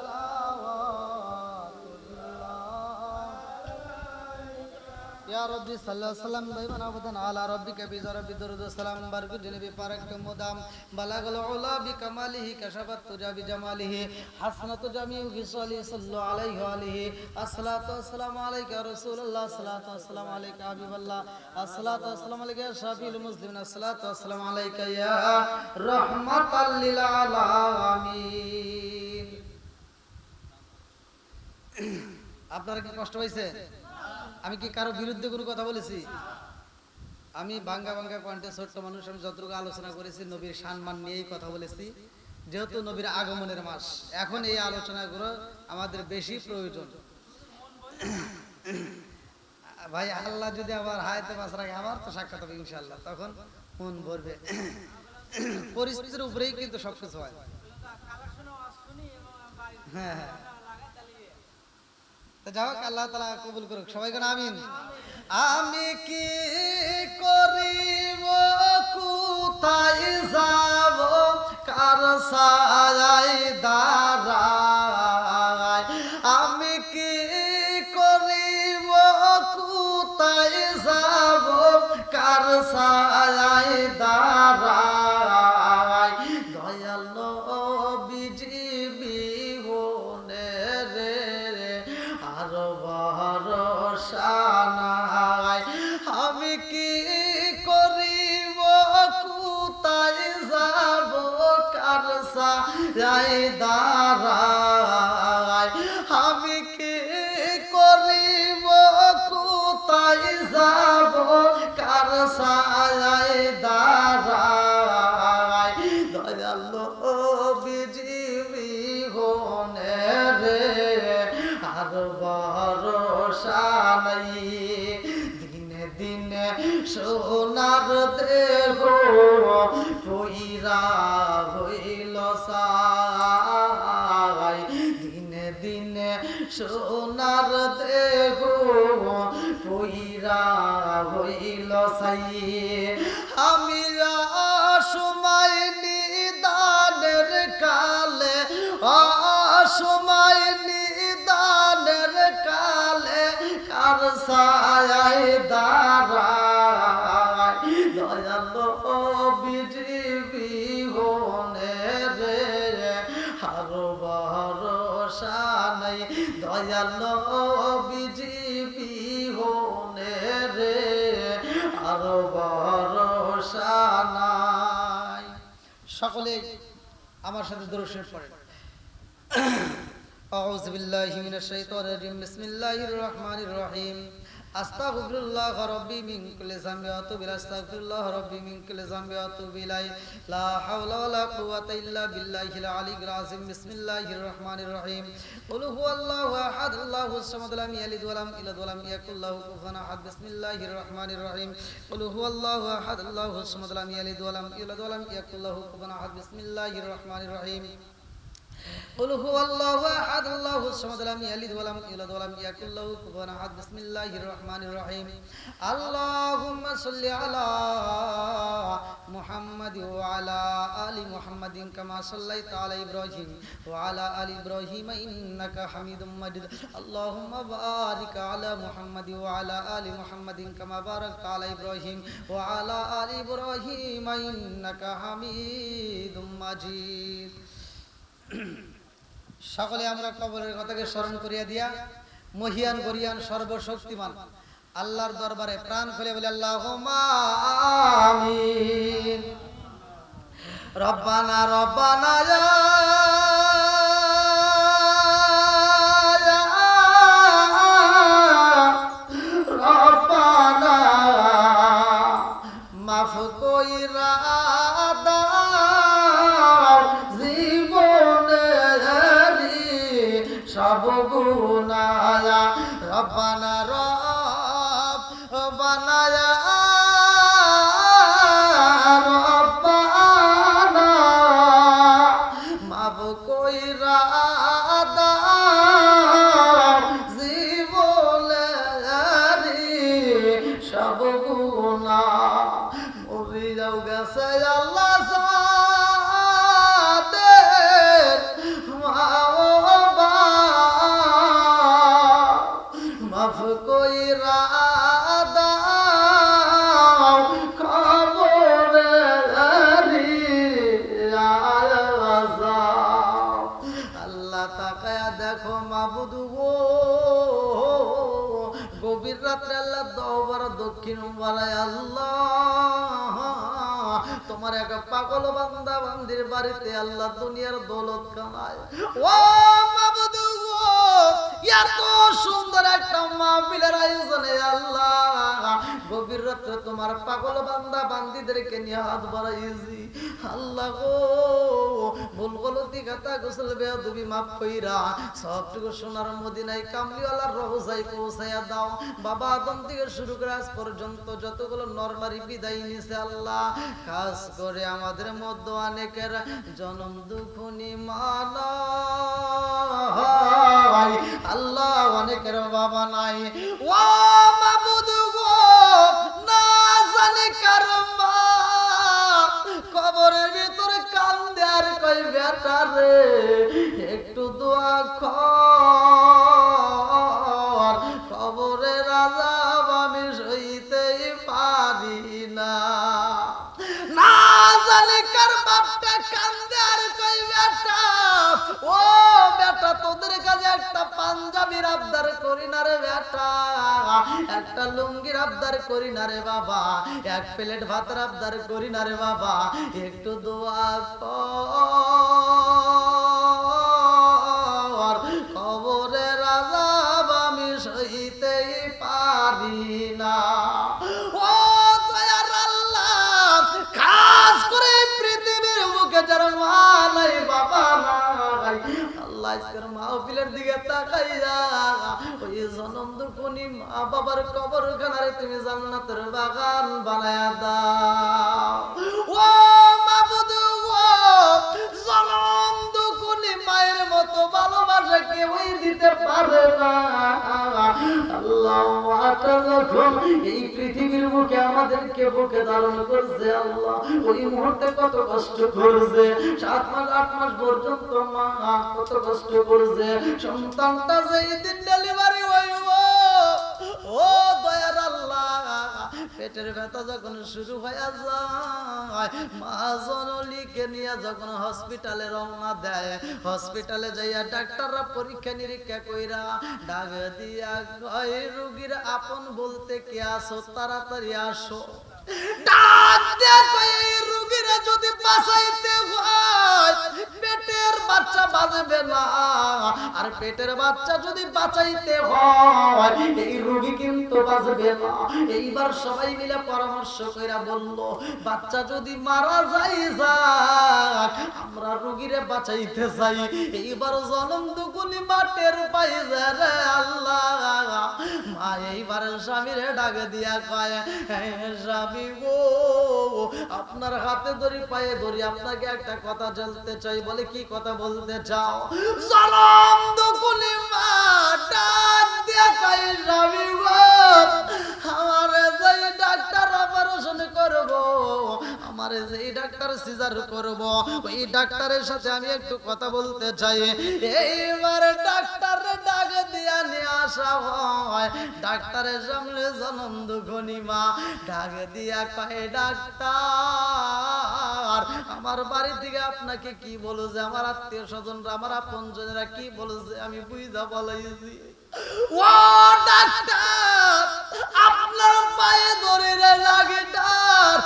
ইয়া রব্বি সাল্লাল্লাহু সাল্লাম দাইমান আবাদান আলা রাব্বিকা বিজরাবি দুরুদ সালাম বারকু জনবি পারাকতু মুদাম বালাগাল উলা বিকামালিহি কাশাফাত তুজা বিজামালিহি হাসনাতু জামিউ বিসালি সাল্লাল্লাহু আলাইহি ওয়া আলিহি। আসসালাতু ওয়াসসালামু আলাইকা রাসূলুল্লাহ, আসসালাতু ওয়াসসালামু আলাইকা হাবিবাল্লাহ, আসসালাতু ওয়াসসালামু আলাইকা ইয়া শাফিউল মুসলিমিন, আসসালাতু ওয়াসসালামু আলাইকা ইয়া রাহমাতাল লিল আলামিন। আপনারা কি কষ্ট হয়েছে? আমি কি কারো বিরুদ্ধে কোনো কথা বলেছি? আমি ভাঙ্গা ভাঙ্গা কণ্ঠে ছোট্ট মানুষ, আমি যতটুকু আলোচনা করেছি নবীর সম্মান নিয়েই কথা বলেছি। যেহেতু নবীর আগমনের মাস, এখন এই আলোচনাগুলো আমাদের বেশি প্রয়োজন। ভাই আল্লাহ যদি আবার হায়াতে বাঁচ রাখে, আমার তো সাক্ষাৎ হবে ইনশাআল্লাহ, তখন মন ভরবে। পরিস্থিতির উপরেই কিন্তু সবকিছু হয়। হ্যাঁ হ্যাঁ, তো যাই হোক, আল্লাহ তাআলা কবুল করুক। সবাই কোন আমিন। আমি কি করিব, কোথায় যাব, কার ছায়ায় দাঁড়াই? আমি কি করিব, কোথায় যাব, কার ছায়ায় দাঁড়াই? দয়াল নবীজি বিহনে রে আর ভরসা নাই। আমি কি করিব, কোথায় যাব, কার ছায়ায় দাঁড়াই? আমি কি করিব, কোথায় যাব, কার ছায়ায় দাঁড়াই? দয়াল নবীজি বিহনে রে আর ভরসা নাই। দিনে দিনে সোনার দেহ পইরা হইল ছাই। দিনে দিনে সোনার দেহ পইরা হইল ছাই। আমি অসময় নিদানের কালে, অসময় নিদানের কালে কার ছায়ায় দাঁড়াই? দয়াল নবীজি বিহনে রে আর ভরসা নাই। দয়াল নবীজি বিহনে রে আর ভরসা নাই। সকলে আমার সাথে দরুদ শরীফ পড়েন। আউযু বিল্লাহি মিনাশ শাইতানির রাজিম। বিসমিল্লাহির রহমানির রহিম। আস্তাগফিরুল্লাহ রাব্বি মিন কুল্লি যামবি ওয়া আতুবু ইলাইহি। আস্তাগফিরুল্লাহ রাব্বি মিন কুল্লি যামবি ওয়া আতুবু ইলাইহি। লা হাওলা ওয়া লা কুওয়াতা ইল্লা বিল্লাহিল আলিয়্যিল আযীম। বিসমিল্লাহির রহমানির রহিম। কুল হুয়াল্লাহু আহাদ আল্লাহুস সামাদ লাম ইয়ালিদ ওয়া লাম ইউলাদ ওয়া লাম ইয়াকুল লাহু কুফুয়ান আহাদ। বিসমিল্লাহির রহমানির রহিম। কুল হুয়াল্লাহু আহাদ আল্লাহুস সামাদ লাম ইয়ালিদ ওয়া লাম ইউলাদ ওয়া লাম ইয়াকুল লাহু কুফুয়ান আহাদ। বিসমিল্লাহির রহমানির রহিম। قل هو الله احد الله الصمد لم يلد ولم يولد ولم يكن له كفوا احد. بسم الله الرحمن الرحيم. اللهم صل على محمد وعلى ال محمد كما صليت على ابراهيم وعلى ال ابراهيم انك حميد مجيد. اللهم بارك على محمد وعلى ال محمد كما باركت على ابراهيم وعلى ال ابراهيم انك حميد مجيد. সকলে আমরা কবরের কথাকে স্মরণ করিয়া দিয়া মহিয়ান গরিয়ান সর্বশক্তিমান আল্লাহর দরবারে প্রাণ খুলে বলি আল্লাহুম্মা আমিন। রব্বানা রব্বানা রব্বানা মাফ কইরা সব গুনাহ। রব্বানা রব্বানা রব্বানা মাফ কইরা দাও জীবনের সব গুনাহ। মরে যাও গেছে আল্লাহ মাফ কইরা দাও কবরেরি আযাব। আল্লাহ তাকায়া দেখো মাবুদ গো, গভীর রাত্রে আল্লাহ দহবার দক্ষিণ বাড়ায় আল্লাহ তোমার এক পাগল বান্দা বান্দির বাড়িতে আল্লাহ দুনিয়ার দৌলত কামায়। ও মাবুদ গো, এত সুন্দর একটা মাহফিলের আয়োজনে আল্লাহ গভীর রাত্রে তোমার পাগল বান্দা বান্দিদেরকে নিয়ে হাত বাড়াইছি। আল্লাহ গো, ভুল গলতি খাতা গোসল বেয়াদবি মাফ কইরা সবটুকু সোনার মদিনায় কামলিওয়ালার রওজায় পৌঁছায়া দাও। বাবা আদম থেকে শুরু করে আজ পর্যন্ত যতগুলো নরনারী বিদায় নিছে আল্লাহ, খাস করে আমাদের মধ্যে অনেকের জনম দুঃখনি মানা আল্লাহ, অনেকের বাবা নাই। ও মাবুদ গো, না জানি কার মা কবরের ভিতরে কান্দে আর কই বেটা রে একটু দোয়া কর, কবরের আযাব আমি সইতেই পারি না। না জানি কার বাপটা কান্দে আর কই বেটা, ও বেটা তোদের কাছে একটা পাঞ্জাবির আবদার করি না রে বেটা, একটা লুঙ্গির আবদার করি না রে বাবা, এক প্লেট ভাতের আবদার করি না রে বাবা, একটু দোয়া কর, কবরের আযাব আমি সইতেই পারি না। ও দয়ার আল্লাহ, খাস করে পৃথিবীর মুখে যারা মা নাই বাবা নাই আল্লাহ, আজকের মাহফিলের দিকে তাকাইয়া ওই জনম দুঃখনি মা বাবার কবরখানারে তুমি জান্নাতের বাগান বানায়া দাও। ও মাবুদ গো, জনম দুঃখনি মায়ের মতো ভালোবাসা কেউই দিতে পারে না আল্লাহ। মাটা যখন এই পৃথিবীর মুখে আমাদেরকে বুকে ধারণ করছে আল্লাহ, ওই মুহূর্তে কত কষ্ট করছে, 7 মাস 8 মাস পর্যন্ত মা কত কষ্ট করছে, সন্তানটা যেই দিন ডেলিভারি হইব ও দয়ার আল্লাহ, পেটের ব্যথা যখন শুরু হয়ে যায়, মা জননীকে নিয়ে যখন হসপিটালে রওনা দেয়, হসপিটালে যাইয়া ডাক্তাররা পরীক্ষা নিরীক্ষা কইরা ডাক দিয়া কয় রোগীর আপন বলতে কে আসো, তাড়াতাড়ি আসো। ডাক দিয়া কয় এই রোগীরা যদি বাঁচাইতে হয় পেটের বাচ্চা বাঁচবে না, আর পেটের বাচ্চা যদি বাঁচাইতে হয় এই রোগী কিন্তু বাঁচবে না। এইবার সবাই মিলে পরামর্শ কইরা বলল বাচ্চা যদি মারা যায় যাক, আমরা রোগীরে বাঁচাইতে চাই। এইবার জনম দুগুলি মাটের পাই রে আল্লাহ, মা এইবার স্বামীরে ডাক দিয়া কয় স্বামী গো, আপনার হাতে ধরি পায়ে ধরি আপনাকে একটা কথা বলতে চাই। বলে কি কথা বলতে চাও? জনম দুগুলি মা ডাক দিয়া কয় স্বামী গো, আমারে যেই ডাক্তার অপারেশন করব, আমারে যেই ডাক্তার সিজার করব, ওই ডাক্তারের সাথে আমি একটু কথা বলতে চাই। এইবার ডাক্তারের ডাক দিয়া নিয়ে আসা হয়, ডাক্তারের সামনে জনম দুঃখনি মা ডাক দিয়া কয় ডাক্তার, আমার বাড়ি থেকে আপনাকে কি বলেছে, আমার আত্মীয় স্বজনরা আমার আপনজনেরা কি বলেছে আমি বুঝা বলাইছি। ও ডাক্তার, আপনার পায়ে ধরে ডাক্তার,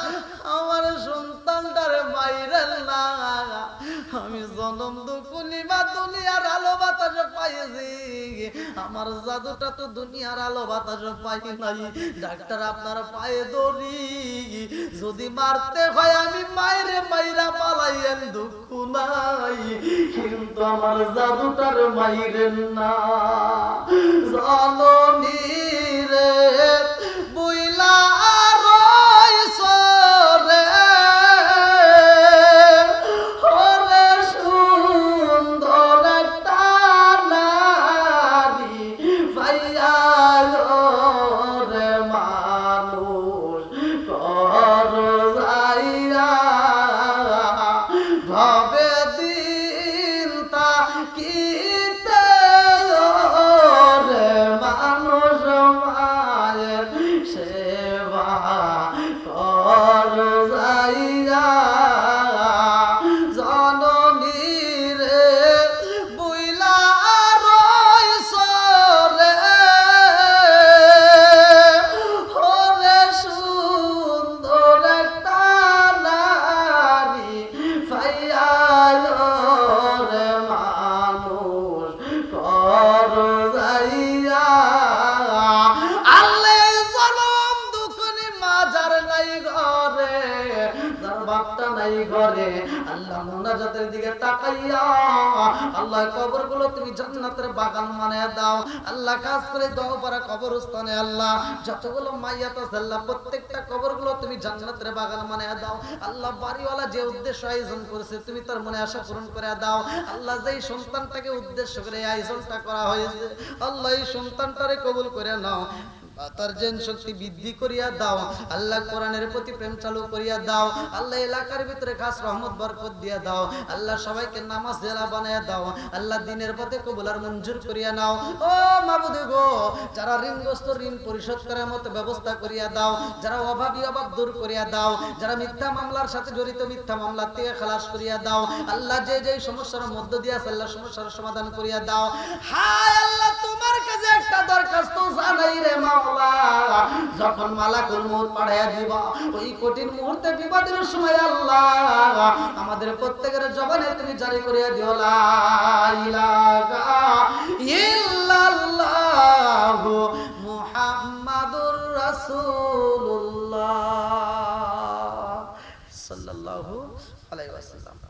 আমার সন্তানটারে মাইরেন না, আমি জনম দুঃখনি মা দুনিয়ার আলো বাতাস পাইছি, আমার জাদুটা তো দুনিয়ার আলো বাতাস পাই নাই। ডাক্তার আপনার পায়ে ধরি, যদি মারতে হয় আমি মায়েরে মাইরা পালাইয়েন, দুঃখ নাই, কিন্তু আমার জাদুটার মাইরেন না। জননী রে বুইলা রইছ রে, ওরে সুন্দর একটা নারী পাইয়া রে মানুষ কর যাইয়া, ভাবে দিন তা কিতে রে মানুষ মায়ের করে আল্লাহ মুনাজাতের দিকে তাকাইয়া আল্লাহ কবরগুলো তুমি জান্নাতের বাগান বানায় দাও আল্লাহ। কাজ করে দাও পারা কবরস্থানে আল্লাহ যতগুলো মাইয়াত আছে আল্লাহ প্রত্যেকটা কবরগুলো তুমি জান্নাতের বাগান বানায় দাও আল্লাহ। বাড়িওয়ালা যে উদ্দেশ্য আয়োজন করেছে তুমি তার মনে আশা পূরণ করে দাও আল্লাহ। যেই সন্তানটাকে উদ্দেশ্য করে আয়োজনটা করা হয়েছে আল্লাহ এই সন্তানটারে কবুল করে নাও, তার জেন শক্তি বৃদ্ধি করিয়া দাও আল্লাহ। কোরআনের প্রতি প্রেম চালু করিয়া দাও আল্লাহ। এলাকার ভিতরে খাস রহমত বরকত দিয়া দাও আল্লাহ। সবাইকে নামাজ জেলা বানায়া দাও আল্লাহ। দিনের পথে কবুল আর মঞ্জুর করিয়া নাও ও মাবুদ গো। যারা ঋণগ্রস্ত ঋণ পরিশোধ করার মতো ব্যবস্থা করিয়া দাও, যারা অভাবী অভাব দূর করিয়া দাও, যারা মিথ্যা মামলার সাথে জড়িত মিথ্যা মামলা থেকে খালাস করিয়া দাও আল্লাহ। যে যে সমস্যার মধ্য দিয়ে আছে আল্লাহ সমস্যার সমাধান করিয়া দাও। হায় আল্লাহ তোমার কাছে একটা দরখাস্ত জানাই রে মাওলা। যখন মালাকুল মউত পাঠাইয়া দিবা ওই কঠিন মুহূর্তে বিপদের সময় আল্লাহ আমাদের প্রত্যেকের জবানে তুমি জারি করিয়া দিও লা ইলাহা ইল্লাল্লাহ মুহাম্মাদুর রাসূলুল্লাহ সাল্লাল্লাহু আলাইহি ওয়াসাল্লাম।